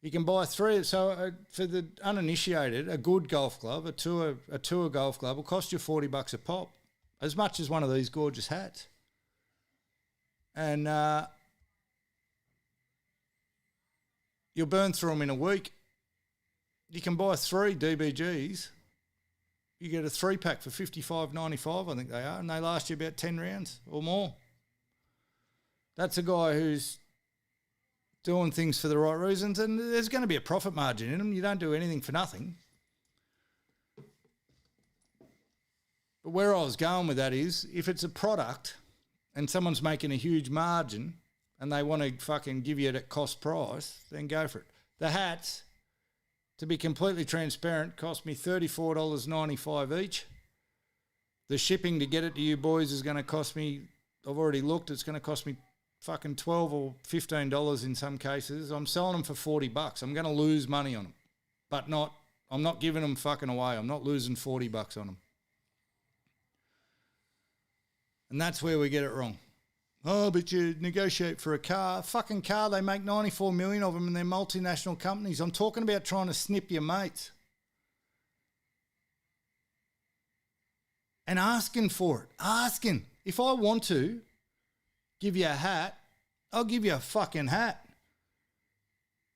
You can buy three. So for the uninitiated, a good golf glove, a tour golf glove will cost you $40 a pop, as much as one of these gorgeous hats. And you'll burn through them in a week. You can buy 3 DBGs. You get a 3-pack for $55.95, I think they are, and they last you about 10 rounds or more. That's a guy who's doing things for the right reasons, and there's going to be a profit margin in them. You don't do anything for nothing. But where I was going with that is, if it's a product and someone's making a huge margin and they want to fucking give you it at cost price, then go for it. The hats, to be completely transparent, cost me $34.95 each. The shipping to get it to you boys is going to cost me, I've already looked, it's going to cost me fucking $12 or $15 in some cases. I'm selling them for $40. I'm going to lose money on them. But I'm not giving them fucking away. I'm not losing $40 on them. And that's where we get it wrong. Oh, but you negotiate for a car. Fucking car, they make 94 million of them and they're multinational companies. I'm talking about trying to snip your mates. And asking for it. Asking. If I want to give you a hat, I'll give you a fucking hat.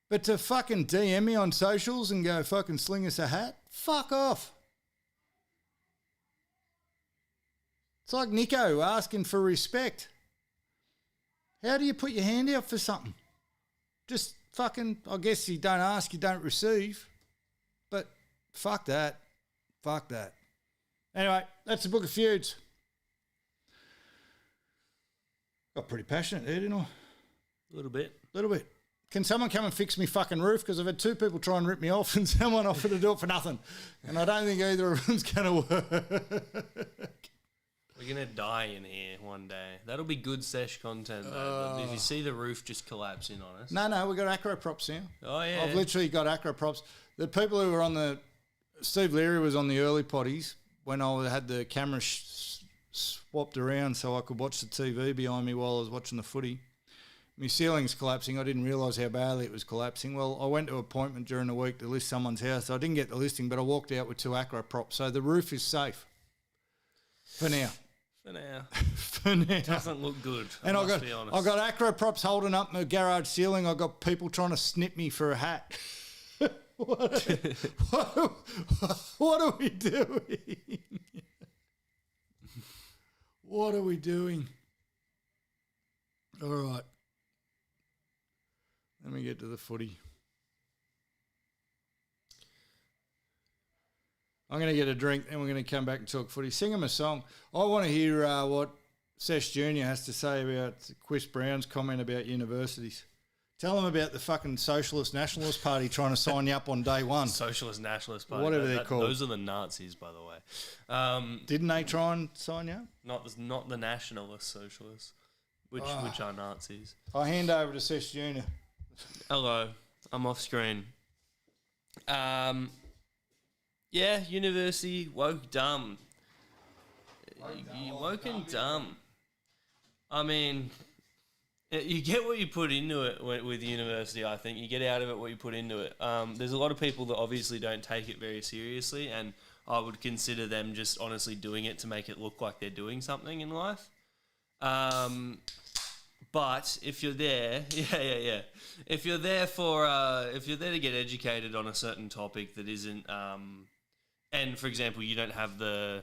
But to fucking DM me on socials and go fucking sling us a hat, fuck off. It's like Nico asking for respect. How do you put your hand out for something? Just fucking, I guess you don't ask, you don't receive. But fuck that. Fuck that. Anyway, that's the Book of Feuds. Got pretty passionate there, didn't I? A little bit. Can someone come and fix me fucking roof? Because I've had 2 people try and rip me off and someone offered to do it for nothing. And I don't think either of them's going to work. We're going to die in here one day. That'll be good sesh content, though. But if you see the roof just collapsing on us. No, we've got acro props now. Oh, yeah. I've literally got acro props. The people who were on Steve Leary was on the early potties when I had the camera swapped around so I could watch the TV behind me while I was watching the footy. My ceiling's collapsing. I didn't realise how badly it was collapsing. Well, I went to an appointment during the week to list someone's house. I didn't get the listing, but I walked out with 2 acro props. So the roof is safe for now. For now. Doesn't look good, and I must be honest. I got acro props holding up my garage ceiling. I got people trying to snip me for a hat. What are we doing? What are we doing? All right. Let me get to the footy. I'm going to get a drink and we're going to come back and talk footy. Sing him a song. I want to hear what Sesh Jr. has to say about Chris Brown's comment about universities. Tell them about the fucking Socialist Nationalist Party trying to sign you up on day one. Socialist Nationalist Party. Whatever they're called. Those are the Nazis, by the way. Didn't they try and sign you up? Not the Nationalist Socialists, which are Nazis. I hand over to Sesh Jr. Hello, I'm off screen. Yeah, university, woke dumb. You woken dumb. I mean, You get what you put into it with university, I think. You get out of it what you put into it. There's a lot of people that obviously don't take it very seriously, and I would consider them just honestly doing it to make it look like they're doing something in life. But if you're there, if you're there to get educated on a certain topic that isn't, and for example, you don't have the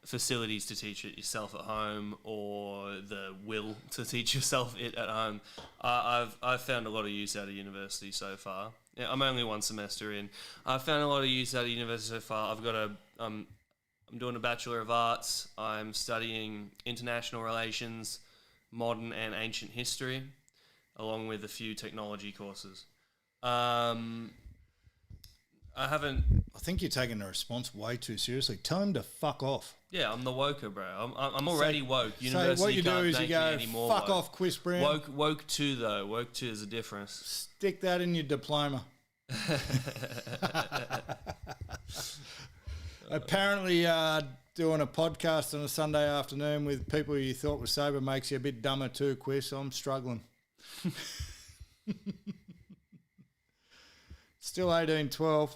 facilities to teach it yourself at home or the will to teach yourself it at home, I've found a lot of use out of university so far. Yeah, I'm only one semester in. I've found a lot of use out of university so far. I'm doing a Bachelor of Arts. I'm studying international relations, modern and ancient history, along with a few technology courses. I think you're taking the response way too seriously. Tell him to fuck off. Yeah, I'm the woker, bro. I'm already woke. University so what you do is you go, fuck woke. Off, Chris Brown. Woke 2, though. Woke 2 is a difference. Stick that in your diploma. Apparently, doing a podcast on a Sunday afternoon with people you thought were sober makes you a bit dumber too, Chris. I'm struggling. Still 18-12.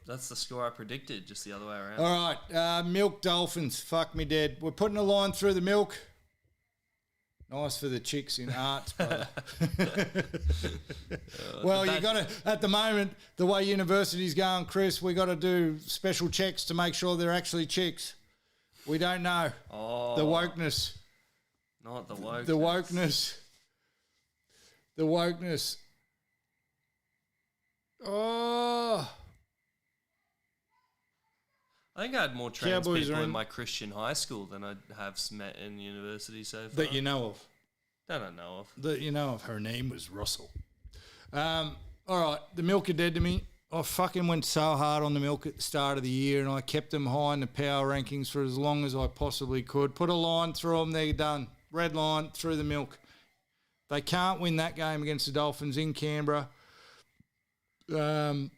That's the score I predicted, just the other way around. All right, milk dolphins. Fuck me dead. We're putting a line through the milk. Nice for the chicks in arts, brother. Well, you got to, at the moment, the way university's going, Chris, we got to do special checks to make sure they're actually chicks. We don't know. Oh. The wokeness. Not the wokeness. The wokeness. The wokeness. Oh. I think I had more trans Cowboys people in my Christian high school than I have met in university so far. That you know of. That I know of. That you know of. Her name was Russell. All right, the milk are dead to me. I fucking went so hard on the milk at the start of the year, and I kept them high in the power rankings for as long as I possibly could. Put a line through them, they're done. Red line through the milk. They can't win that game against the Dolphins in Canberra. Then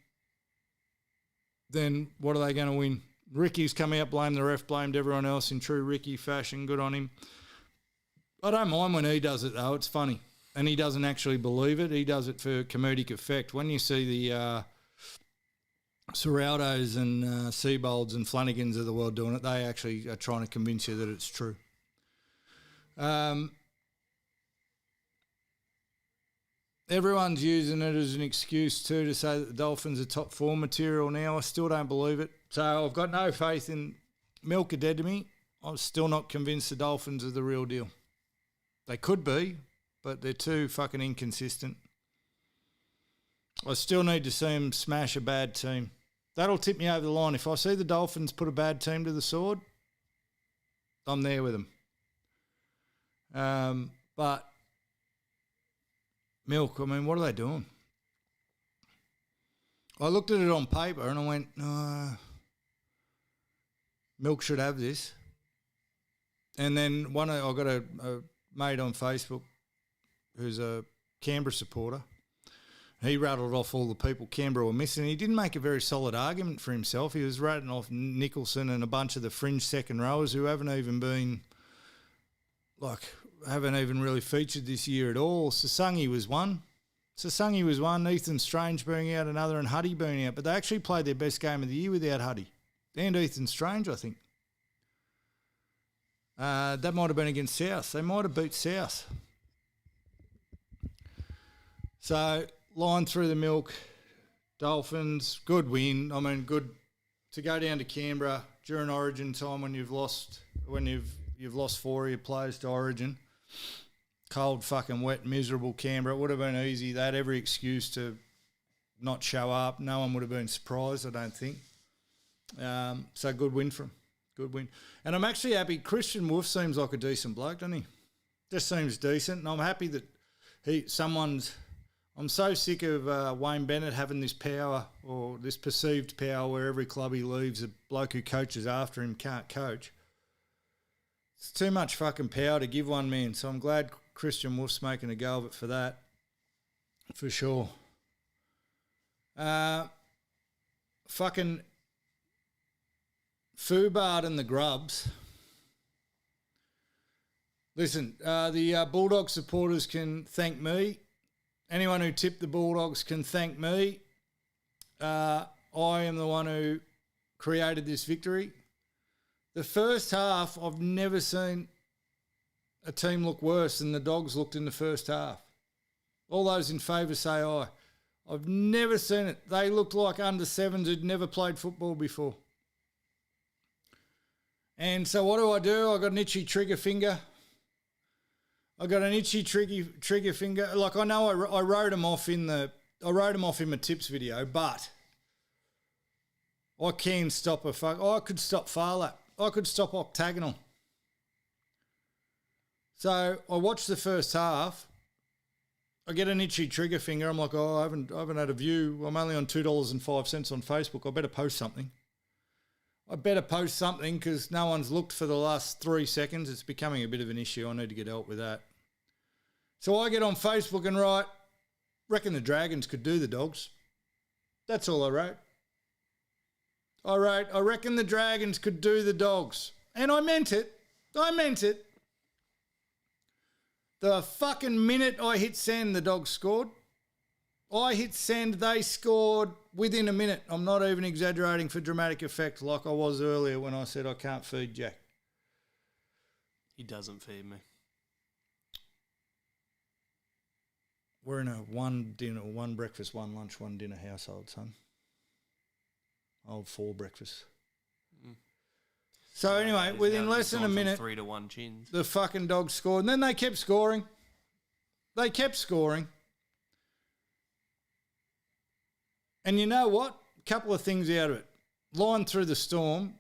what are they going to win? Ricky's come out, blamed the ref, blamed everyone else in true Ricky fashion. Good on him. I don't mind when he does it, though. It's funny. And he doesn't actually believe it. He does it for comedic effect. When you see the Serraldos and Seabolds and Flanagans of the world doing it, they actually are trying to convince you that it's true. Everyone's using it as an excuse too to say that the Dolphins are top 4 material now. I still don't believe it. So I've got no faith in milk are dead to me. I'm still not convinced the Dolphins are the real deal. They could be, but they're too fucking inconsistent. I still need to see them smash a bad team. That'll tip me over the line. If I see the Dolphins put a bad team to the sword, I'm there with them. But milk, I mean, what are they doing? I looked at it on paper and I went, milk should have this. And then I got a mate on Facebook who's a Canberra supporter. He rattled off all the people Canberra were missing. He didn't make a very solid argument for himself. He was rattling off Nicholson and a bunch of the fringe second rowers who haven't even really featured this year at all. Soggy was one. Ethan Strange being out another, and Huddy being out. But they actually played their best game of the year without Huddy. And Ethan Strange, I think. That might have been against South. They might have beat South. So, line through the milk. Dolphins, good win. I mean, good to go down to Canberra during Origin time when you've lost 4 of your players to Origin. Cold, fucking wet, miserable Canberra. It would have been easy. They had every excuse to not show up. No one would have been surprised, I don't think. So good win for him. Good win. And I'm actually happy. Christian Wolf seems like a decent bloke, doesn't he? Just seems decent. And I'm happy that I'm so sick of Wayne Bennett having this power or this perceived power where every club he leaves, a bloke who coaches after him can't coach. It's too much fucking power to give one man. So I'm glad Christian Wolf's making a go of it for that. For sure. Fucking Fubard and the Grubs Listen, the Bulldog supporters can thank me. Anyone who tipped the Bulldogs can thank me. I am the one who created this victory. The first half, I've never seen a team look worse than the Dogs looked in the first half. All those in favour say aye. I've never seen it. They looked like under sevens who'd never played football before. And so what do? I got an itchy trigger finger. Trigger finger. Like, I know I wrote them off in my tips video, but I can stop I could stop far lap. I could stop octagonal. So I watched the first half. I get an itchy trigger finger. I'm like, I haven't had a view. I'm only on $2.05 on Facebook. I better post something. Because no one's looked for the last 3 seconds. It's becoming a bit of an issue. I need to get help with that. So I get on Facebook and write, reckon the Dragons could do the Dogs. That's all I wrote. I reckon the Dragons could do the Dogs. And I meant it. The fucking minute I hit send, the Dogs scored. I hit send, they scored within a minute. I'm not even exaggerating for dramatic effect like I was earlier when I said I can't feed Jack. He doesn't feed me. We're in a one breakfast, one lunch, one dinner household, son. I'll 4 breakfasts. So anyway, within less than a minute, 3-1 chins. The fucking Dogs scored. And then they kept scoring. And you know what? A couple of things out of it. Line through the storm.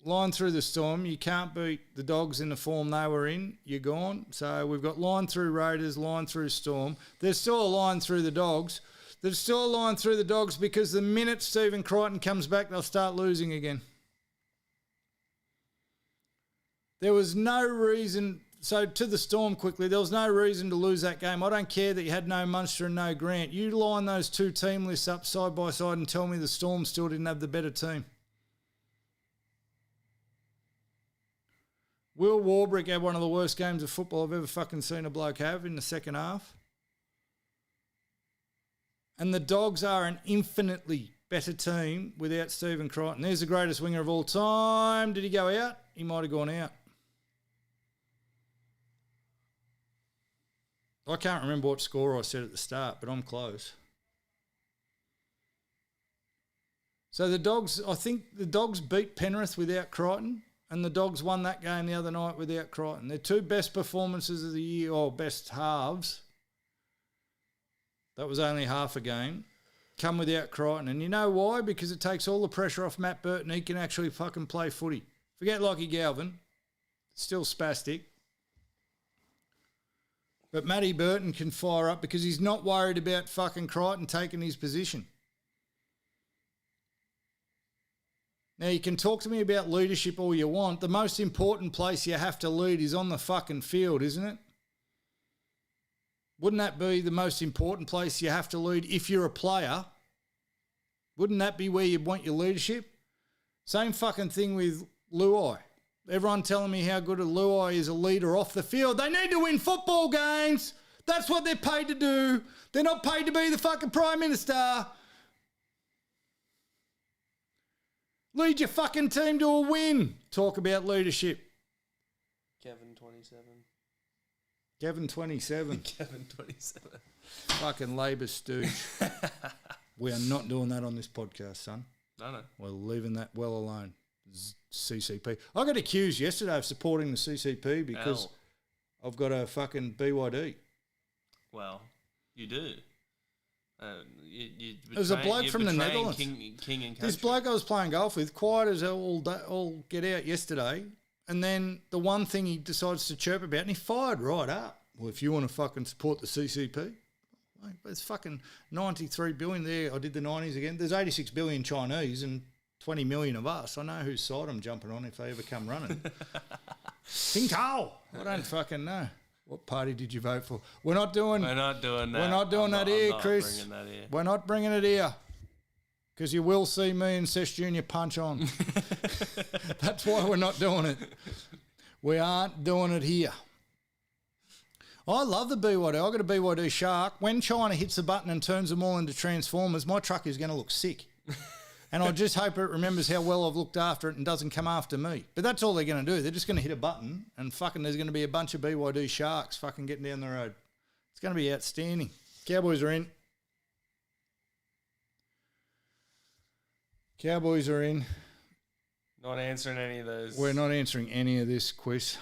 You can't beat the Dogs in the form they were in. You're gone. So we've got line through Raiders, line through Storm. There's still a line through the Dogs. Because the minute Stephen Crichton comes back, they'll start losing again. There was no reason. So to the Storm quickly, there was no reason to lose that game. I don't care that you had no Munster and no Grant. You line those two team lists up side by side and tell me the Storm still didn't have the better team. Will Warbrick had one of the worst games of football I've ever fucking seen a bloke have in the second half. And the Dogs are an infinitely better team without Stephen Crichton. There's the greatest winger of all time. Did he go out? He might have gone out. I can't remember what score I said at the start, but I'm close. So the Dogs, I think the Dogs beat Penrith without Crichton, and the Dogs won that game the other night without Crichton. Their 2 best performances of the year, or best halves, that was only half a game, come without Crichton. And you know why? Because it takes all the pressure off Matt Burton. He can actually fucking play footy. Forget Lockie Galvin, still spastic. But Matty Burton can fire up because he's not worried about fucking Crichton taking his position. Now, you can talk to me about leadership all you want. The most important place you have to lead is on the fucking field, isn't it? Wouldn't that be the most important place you have to lead if you're a player? Wouldn't that be where you want your leadership? Same fucking thing with Luai. Everyone telling me how good a Luai is a leader off the field. They need to win football games. That's what they're paid to do. They're not paid to be the fucking Prime Minister. Lead your fucking team to a win. Talk about leadership. Kevin 27. Kevin 27. Fucking Labor stooge. We are not doing that on this podcast, son. No. We're leaving that well alone. CCP. I got accused yesterday of supporting the CCP because I've got a fucking BYD. Well, you do. There's a bloke from the Netherlands. King and this bloke I was playing golf with, quiet as all get out yesterday, and then the one thing he decides to chirp about, and he fired right up. Well, if you want to fucking support the CCP, it's fucking 93 billion there. I did the 90s again. There's 86 billion Chinese and 20 million of us. I know whose side I'm jumping on if they ever come running. Ting Tao. I don't fucking know. What party did you vote for? We're not doing that. We're not doing that here, Chris. We're not bringing it here. Because you will see me and Sesh Jr. punch on. That's why we're not doing it. We aren't doing it here. I love the BYD. I've got a BYD Shark. When China hits the button and turns them all into Transformers, my truck is going to look sick. And I just hope it remembers how well I've looked after it and doesn't come after me. But that's all they're going to do. They're just going to hit a button and fucking there's going to be a bunch of BYD Sharks fucking getting down the road. It's going to be outstanding. Cowboys are in. Cowboys are in. Not answering any of those. We're not answering any of this quiz.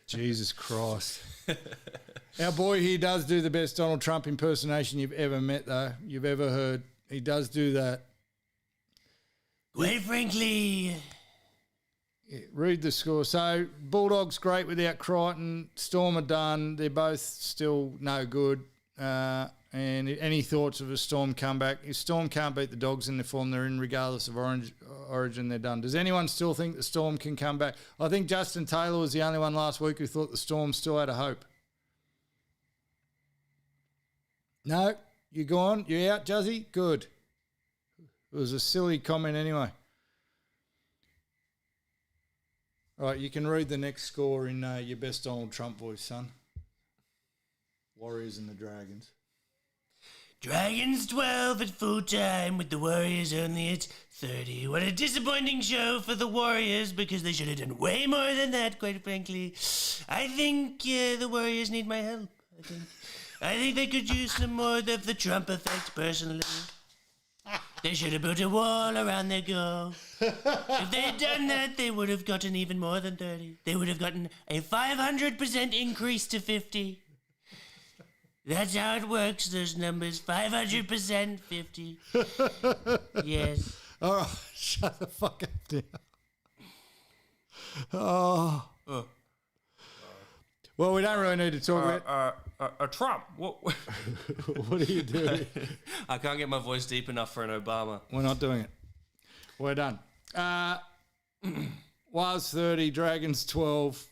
Jesus Christ. Our boy here does do the best Donald Trump impersonation you've ever met, though. You've ever heard. He does do that. Quite frankly. Yeah, read the score. So, Bulldogs great without Crichton. Storm are done. They're both still no good. And any thoughts of a Storm comeback? If Storm can't beat the Dogs in the form they're in, regardless of origin, they're done. Does anyone still think the Storm can come back? I think Justin Taylor was the only one last week who thought the Storm still had a hope. No, you're gone. You're out, Juzzy? Good. It was a silly comment anyway. All right, you can read the next score in your best Donald Trump voice, son. Warriors and the Dragons. Dragons 12 at full time with the Warriors only at 30. What a disappointing show for the Warriors because they should have done way more than that, quite frankly. I think the Warriors need my help. I think they could use some more of the Trump effect, personally. They should have built a wall around their goal. If they had done that, they would have gotten even more than 30. They would have gotten a 500% increase to 50. That's how it works, those numbers. 500%, 50. Yes. All right, shut the fuck up now. Oh. Well, we don't really need to talk about... Trump. What? What are you doing? I can't get my voice deep enough for an Obama. We're not doing it. We're done. Waz 30, Dragons 12.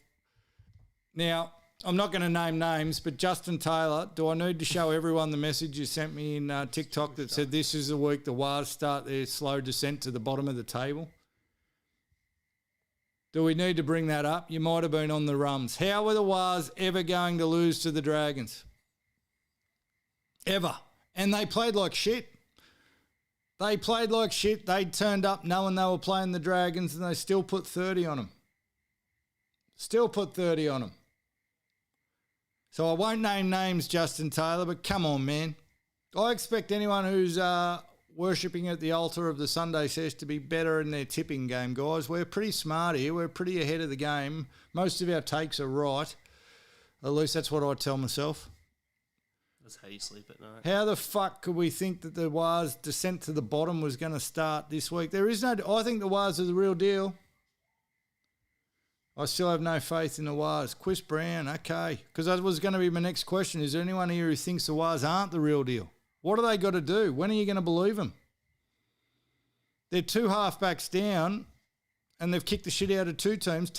Now, I'm not going to name names, but Justin Taylor, do I need to show everyone the message you sent me in TikTok that said this is the week the Waz start their slow descent to the bottom of the table? Do we need to bring that up? You might have been on the rums. How were the Waz ever going to lose to the Dragons? Ever. And they played like shit. They played like shit. They turned up knowing they were playing the Dragons and they still put 30 on them. Still put 30 on them. So I won't name names, Justin Taylor, but come on, man. I expect anyone who's worshipping at the altar of the Sunday Sesh to be better in their tipping game, guys. We're pretty smart here. We're pretty ahead of the game. Most of our takes are right. At least that's what I tell myself. That's how you sleep at night. How the fuck could we think that the Waz descent to the bottom was going to start this week? There is no... I think the Waz are the real deal. I still have no faith in the Waz. Chris Brown, okay. Because that was going to be my next question. Is there anyone here who thinks the Waz aren't the real deal? What do they got to do? When are you going to believe them? They're two halfbacks down and they've kicked the shit out of two teams.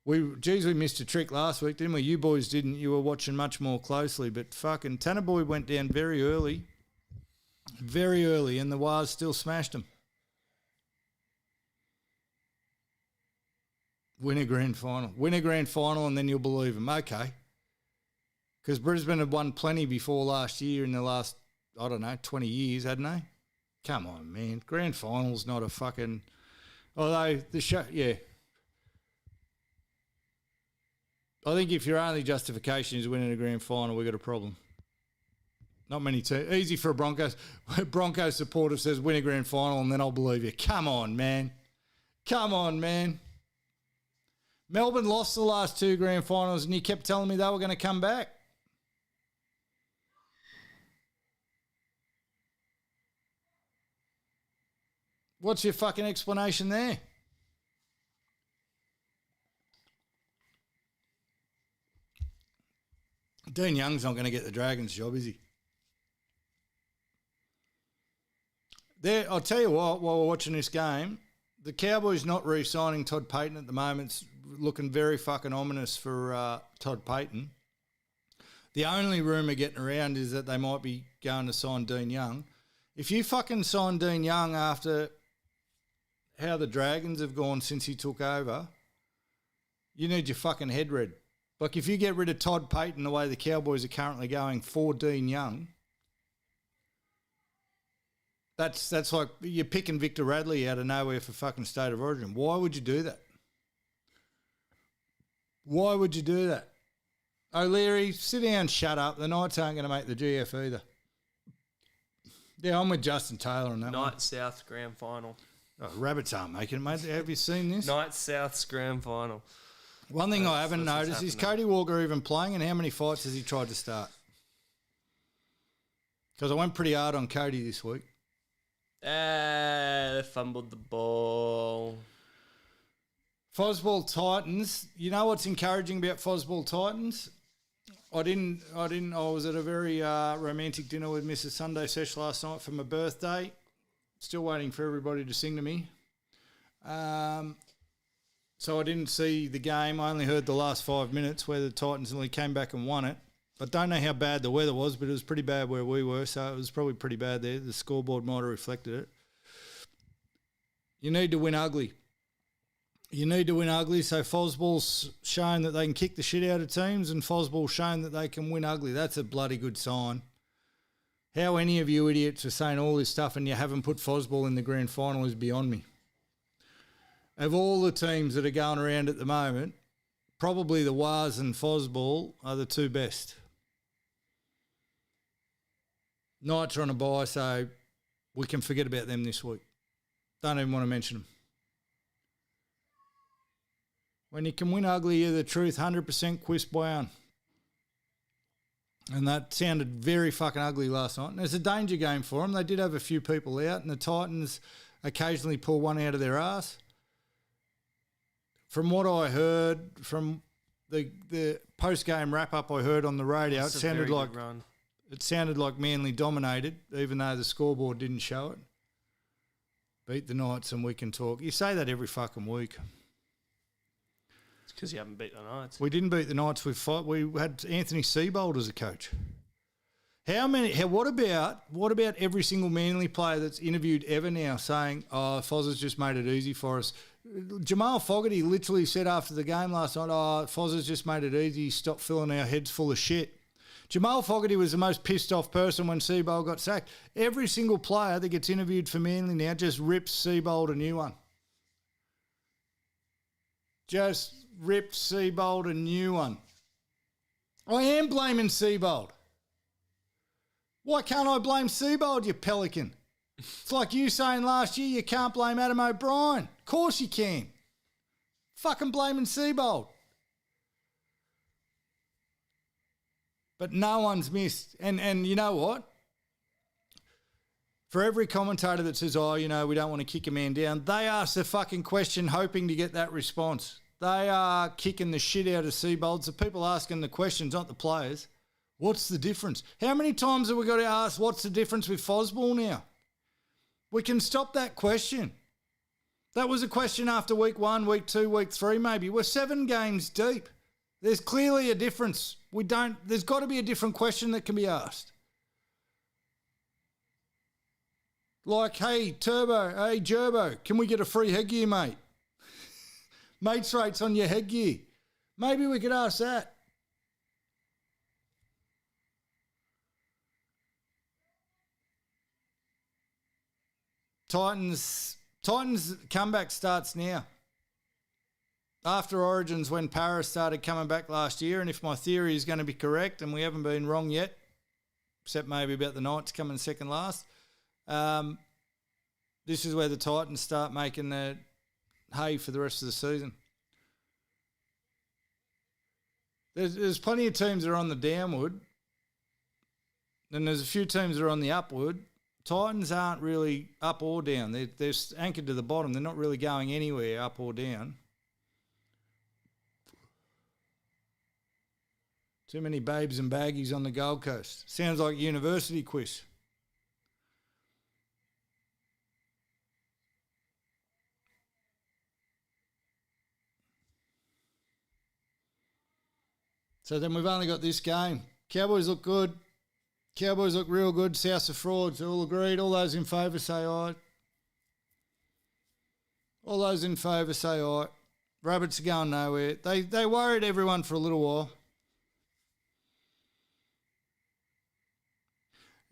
We missed a trick last week, didn't we? You boys didn't. You were watching much more closely. But fucking Tanner Boy went down very early, and the Waz still smashed them. Win a grand final, and then you'll believe them. Okay. Because Brisbane had won plenty before last year in the last, 20 years, hadn't they? Come on, man. Grand final's not a fucking... Although, yeah. I think if your only justification is winning a grand final, we've got a problem. Not many teams. Easy for a Broncos supporter says win a grand final and then I'll believe you. Come on, man. Melbourne lost the last two grand finals and you kept telling me they were going to come back. What's your fucking explanation there? Dean Young's not going to get the Dragons job, is he? I'll tell you what, while we're watching this game, the Cowboys not re-signing Todd Payten at the moment's looking very fucking ominous for Todd Payten. The only rumour getting around is that they might be going to sign Dean Young. If you fucking sign Dean Young after how the Dragons have gone since he took over, you need your fucking head read. Like if you get rid of Todd Payton the way the Cowboys are currently going for Dean Young, that's like you're picking Victor Radley out of nowhere for fucking State of Origin. Why would you do that? Why would you do that? O'Leary, sit down, shut up. The Knights aren't going to make the GF either. Yeah, I'm with Justin Taylor on that one. Knights South Grand Final. Oh, Rabbits aren't making it, mate. Have you seen this? Knights South's Grand Final. One thing I haven't noticed is Cody Walker even playing, and how many fights has he tried to start? Because I went pretty hard on Cody this week. They fumbled the ball. Fosball Titans. You know what's encouraging about Fosball Titans? I was at a very romantic dinner with Mrs. Sunday Sesh last night for my birthday. Still waiting for everybody to sing to me. So I didn't see the game. I only heard the last 5 minutes where the Titans only came back and won it. I don't know how bad the weather was, but it was pretty bad where we were, so it was probably pretty bad there. The scoreboard might have reflected it. You need to win ugly. You need to win ugly, so Fosball's shown that they can kick the shit out of teams and Fosball's shown that they can win ugly. That's a bloody good sign. How any of you idiots are saying all this stuff and you haven't put Fosball in the grand final is beyond me. Of all the teams that are going around at the moment, probably the Waz and Fosball are the two best. Knights are on a bye, so we can forget about them this week. Don't even want to mention them. When you can win ugly, you're the truth, 100% Quis Brown. And that sounded very fucking ugly last night. And it's a danger game for them. They did have a few people out, and the Titans occasionally pull one out of their ass. From what I heard, from the post-game wrap-up I heard on the radio, it sounded like Manly dominated, even though the scoreboard didn't show it. Beat the Knights and we can talk. You say that every fucking week. It's because you haven't beat the Knights. We didn't beat the Knights. We had Anthony Seibold as a coach. What about every single Manly player that's interviewed ever now saying, "Oh, Foz has just made it easy for us"? Jamal Fogarty literally said after the game last night, "Oh, Foz has just made it easy. Stop filling our heads full of shit." Jamal Fogarty was the most pissed off person when Seibold got sacked. Every single player that gets interviewed for Manly now just rips Seibold a new one. Just rips Seibold a new one. I am blaming Seibold. Why can't I blame Seibold, you pelican? It's like you saying last year you can't blame Adam O'Brien. Of course you can. Fucking blaming Seibold. But no one's missed. And you know what? For every commentator that says, "Oh, we don't want to kick a man down," they ask the fucking question hoping to get that response. They are kicking the shit out of Seibold. So people asking the questions, not the players. What's the difference? How many times have we got to ask what's the difference with Fosball now? We can stop that question. That was a question after week 1, week 2, week 3 maybe. We're 7 games deep. There's clearly a difference. There's got to be a different question that can be asked. Like, hey, Gerbo, can we get a free headgear, mate? Mates rates on your headgear. Maybe we could ask that. Titans comeback starts now. After Origins, when Paris started coming back last year, and if my theory is going to be correct, and we haven't been wrong yet, except maybe about the Knights coming second last, this is where the Titans start making the hay for the rest of the season. There's plenty of teams that are on the downward, and there's a few teams that are on the upward. Titans aren't really up or down. They're anchored to the bottom. They're not really going anywhere up or down. Too many babes and baggies on the Gold Coast. Sounds like university quiz. So then we've only got this game. Cowboys look good. Cowboys look real good. South of frauds. All agreed. All those in favour say aye. All those in favour say aye. Rabbits are going nowhere. They worried everyone for a little while.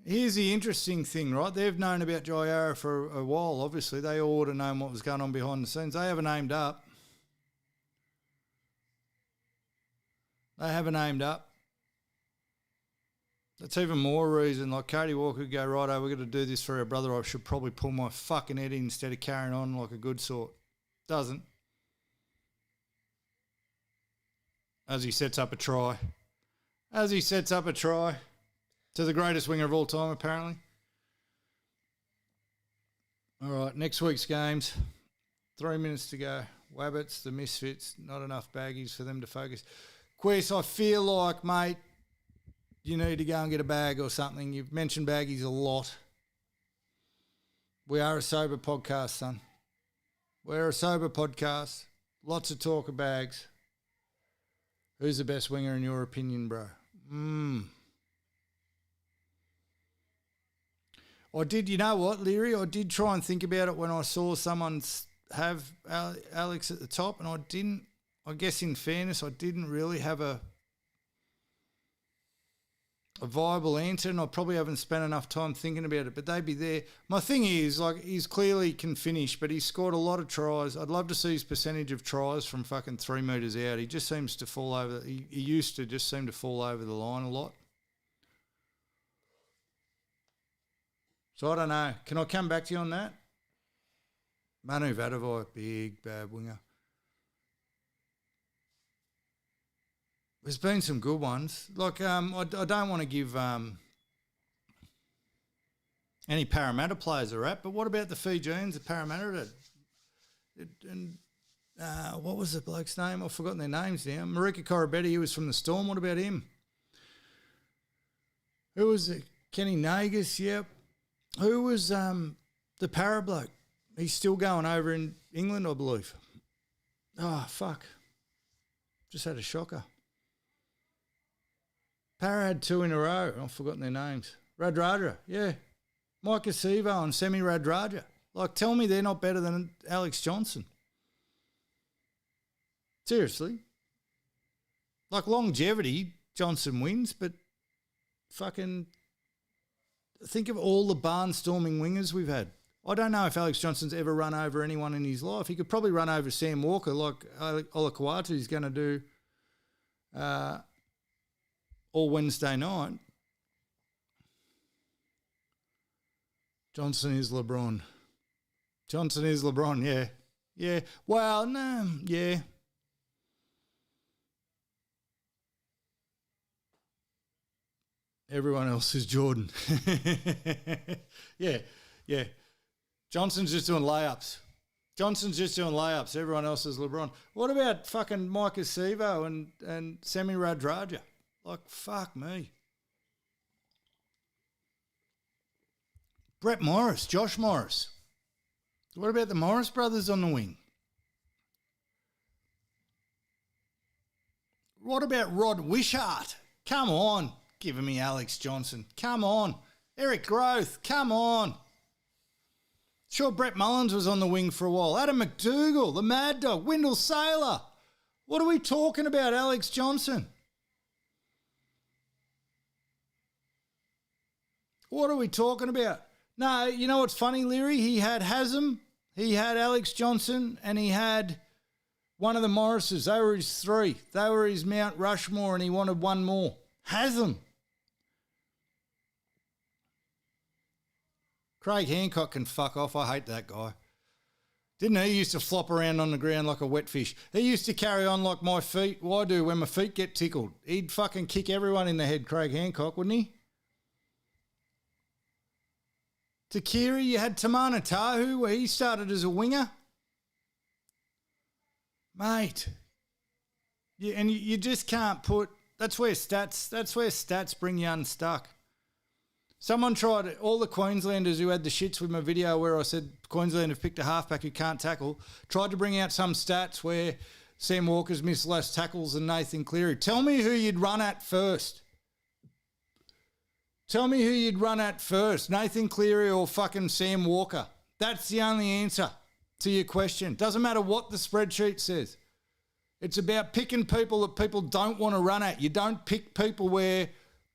Here's the interesting thing, right? They've known about Jairo for a while, obviously. They all would have known what was going on behind the scenes. They haven't aimed up. That's even more reason. Like Cody Walker could go, righto, we've got to do this for our brother. I should probably pull my fucking head in instead of carrying on like a good sort. Doesn't. As he sets up a try. To the greatest winger of all time, apparently. All right, next week's games. 3 minutes to go. Wabbits, the Misfits, not enough baggies for them to focus. Quest, I feel like, mate, you need to go and get a bag or something. You've mentioned baggies a lot. We are a sober podcast, son. We're a sober podcast. Lots of talk of bags. Who's the best winger in your opinion, bro? I did, you know what, Leary? I did try and think about it when I saw someone have Alex at the top, and I guess in fairness, I didn't really have a viable answer, and I probably haven't spent enough time thinking about it, but they'd be there. My thing is, like, he's clearly can finish, but he's scored a lot of tries. I'd love to see his percentage of tries from fucking 3 metres out. He just seems to fall over. He used to just seem to fall over the line a lot. So I don't know. Can I come back to you on that? Manu Vadavai, big bad winger. There's been some good ones. Like, I don't want to give any Parramatta players a rap, but what about the Fijians, the Parramatta? And what was the bloke's name? I've forgotten their names now. Marika Korobetti, he was from the Storm. What about him? Who was it? Kenny Nagas, yep. Who was the Para bloke? He's still going over in England, I believe. Oh, fuck. Just had a shocker. Para had 2 in a row. I've forgotten their names. Radradra, yeah. Mike Acevo and Semi Radradra. Like, tell me they're not better than Alex Johnson. Seriously. Like, longevity, Johnson wins, but fucking think of all the barnstorming wingers we've had. I don't know if Alex Johnson's ever run over anyone in his life. He could probably run over Sam Walker like Olakwatu is going to do all Wednesday night. Johnson is LeBron, yeah. Yeah. Well, no, yeah. Everyone else is Jordan. Yeah. Johnson's just doing layups. Everyone else is LeBron. What about fucking Mike Acevo and Semi Radradra? Like, fuck me. Brett Morris, Josh Morris. What about the Morris brothers on the wing? What about Rod Wishart? Come on. Giving me Alex Johnson. Come on. Eric Groth. Come on. Sure, Brett Mullins was on the wing for a while. Adam McDougall, the Mad Dog, Wendell Saylor. What are we talking about, Alex Johnson? What are we talking about? No, you know what's funny, Leary? He had Haslam, he had Alex Johnson, and he had one of the Morrises. They were his 3. They were his Mount Rushmore, and he wanted one more. Haslam. Craig Hancock can fuck off. I hate that guy. Didn't he? He used to flop around on the ground like a wet fish. He used to carry on like my feet. Well, I do when my feet get tickled. He'd fucking kick everyone in the head, Craig Hancock, wouldn't he? Takiri, you had Tamana Tahu, where he started as a winger. Mate. Yeah, and you just can't put... That's where stats bring you unstuck. Someone tried it, all the Queenslanders who had the shits with my video where I said Queensland have picked a halfback who can't tackle, tried to bring out some stats where Sam Walker's missed less tackles than Nathan Cleary. Tell me who you'd run at first. Nathan Cleary or fucking Sam Walker. That's the only answer to your question. Doesn't matter what the spreadsheet says. It's about picking people that people don't want to run at. You don't pick people where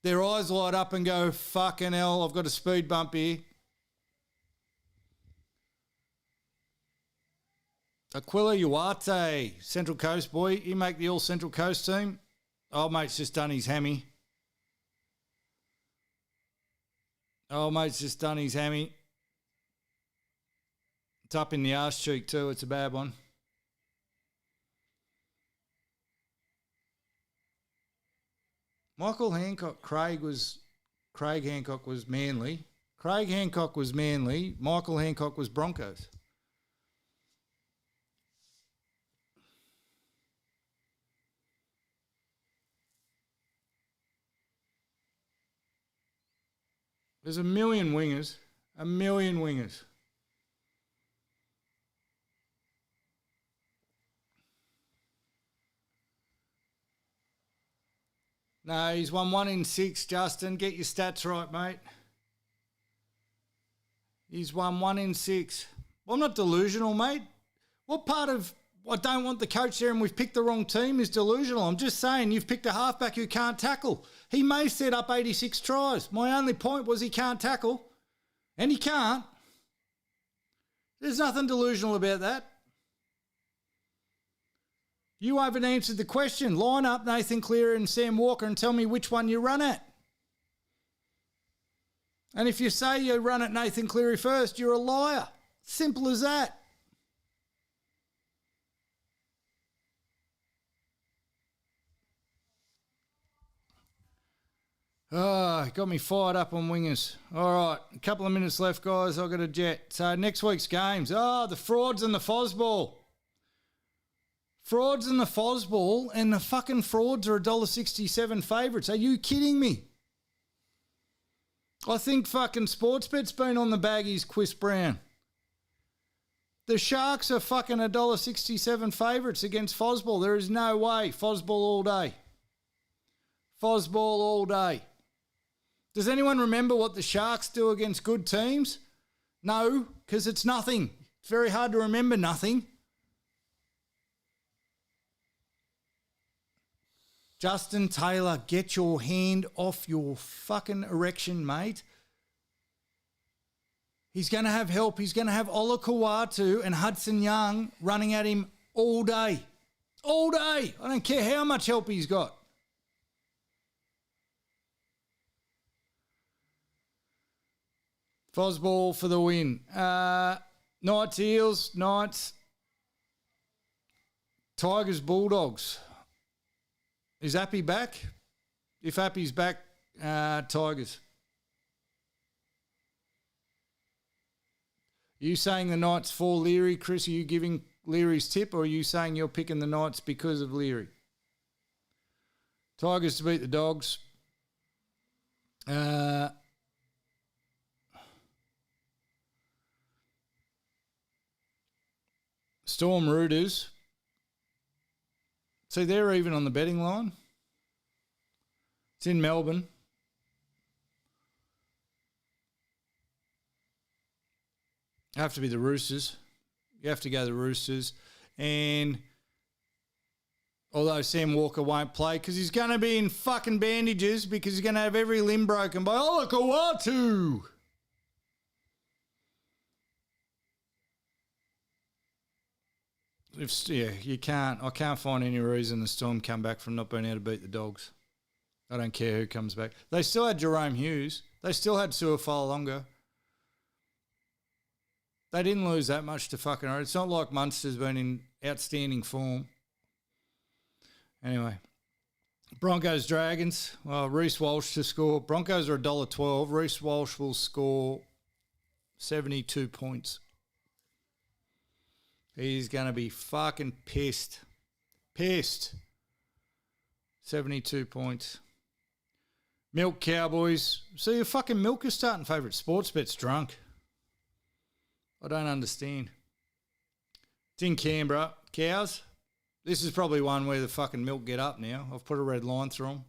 their eyes light up and go, fucking hell, I've got a speed bump here. Aquila Uarte, Central Coast boy. He make the All Central Coast team. Old mate's just done his hammy. It's up in the arse cheek too. It's a bad one. Michael Hancock, Craig Hancock was Manly. Craig Hancock was Manly. Michael Hancock was Broncos. There's a million wingers. No, he's won 1 in 6, Justin. Get your stats right, mate. He's won 1 in 6. Well, I'm not delusional, mate. What part of I don't want the coach there and we've picked the wrong team is delusional? I'm just saying you've picked a halfback who can't tackle. He may set up 86 tries. My only point was he can't tackle. And he can't. There's nothing delusional about that. You haven't answered the question. Line up Nathan Cleary and Sam Walker and tell me which one you run at. And if you say you run at Nathan Cleary first, you're a liar. Simple as that. Oh, got me fired up on wingers. All right, a couple of minutes left, guys. I've got a jet. So next week's games. Oh, the frauds and the Fosball. Frauds and the Fosball, and the fucking frauds are $1.67 favourites. Are you kidding me? I think fucking Sportsbet's been on the baggies, Chris Brown. The Sharks are fucking $1.67 favourites against Fosball. There is no way. Fosball all day. Fosball all day. Does anyone remember what the Sharks do against good teams? No, because it's nothing. It's very hard to remember nothing. Justin Taylor, get your hand off your fucking erection, mate. He's going to have help. He's going to have Ola Kawatu and Hudson Young running at him all day. All day. I don't care how much help he's got. Fosball for the win. Knights, Eels, Knights. Tigers, Bulldogs. Is Appy back? If Appy's back, Tigers. Are you saying the Knights for Leary, Chris? Are you giving Leary's tip, or are you saying you're picking the Knights because of Leary? Tigers to beat the Dogs. Storm Rooters. See, they're even on the betting line. It's in Melbourne. Have to be the Roosters. You have to go the Roosters. And although Sam Walker won't play because he's going to be in fucking bandages because he's going to have every limb broken by Ola Kawatu. You can't. I can't find any reason the Storm come back from not being able to beat the Dogs. I don't care who comes back. They still had Jerome Hughes. They still had Suafalonga. They didn't lose that much to fucking... It's not like Munster's been in outstanding form. Anyway. Broncos, Dragons. Well, Reece Walsh to score. Broncos are $1.12. Reece Walsh will score 72 points. He's going to be fucking pissed. Pissed. 72 points. Milk Cowboys. So your fucking Milk is starting favourite. Sportsbet's drunk. I don't understand. It's in Canberra. Cows. This is probably one where the fucking Milk get up now. I've put a red line through them.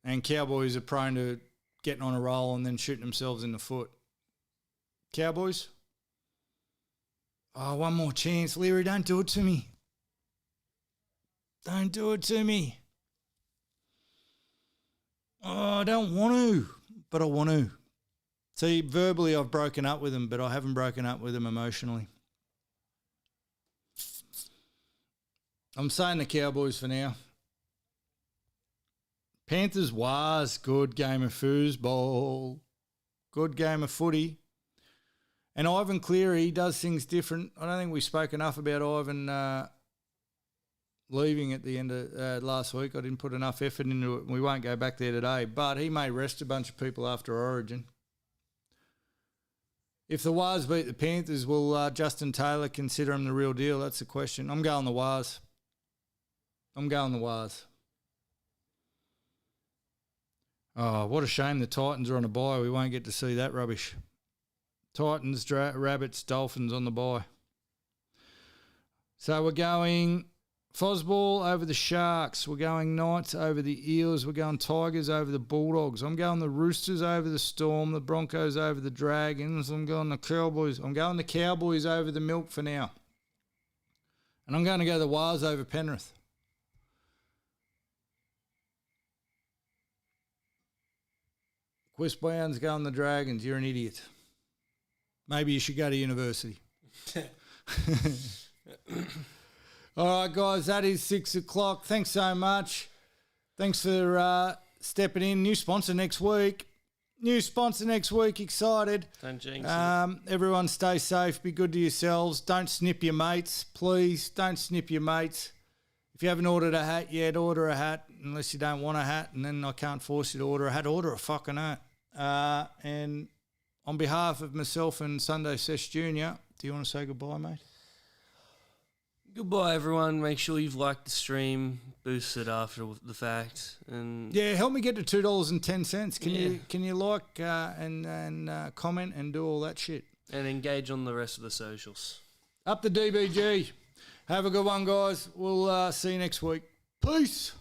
And Cowboys are prone to getting on a roll and then shooting themselves in the foot. Cowboys. Oh, one more chance. Leary, don't do it to me. Don't do it to me. Oh, I don't want to, but I want to. See, verbally I've broken up with him, but I haven't broken up with him emotionally. I'm saying the Cowboys for now. Panthers was good game of foosball. Good game of footy. And Ivan Cleary, he does things different. I don't think we spoke enough about Ivan leaving at the end of last week. I didn't put enough effort into it. We won't go back there today. But he may rest a bunch of people after Origin. If the Wars beat the Panthers, will Justin Taylor consider him the real deal? That's the question. I'm going the Wars. Oh, what a shame the Titans are on a bye. We won't get to see that rubbish. Titans, Rabbits, Dolphins on the bye. So we're going Fosball over the Sharks. We're going Knights over the Eels. We're going Tigers over the Bulldogs. I'm going the Roosters over the Storm. The Broncos over the Dragons. I'm going the Cowboys. I'm going the Cowboys over the Milk for now. And I'm going to go the Wars over Penrith. Chris Brown's going the Dragons. You're an idiot. Maybe you should go to university. All right, guys, that is 6 o'clock. Thanks so much. Thanks for stepping in. New sponsor next week. Excited. Don't jinx it. Everyone stay safe. Be good to yourselves. Don't snip your mates. Please don't snip your mates. If you haven't ordered a hat yet, order a hat, unless you don't want a hat, and then I can't force you to order a hat. Order a fucking hat. And on behalf of myself and Sunday Sesh Jr., do you want to say goodbye, mate? Goodbye, everyone. Make sure you've liked the stream, boost it after the fact, and yeah, help me get to $2.10. Can you like and comment and do all that shit and engage on the rest of the socials. Up the DBG. Have a good one, guys. We'll see you next week. Peace.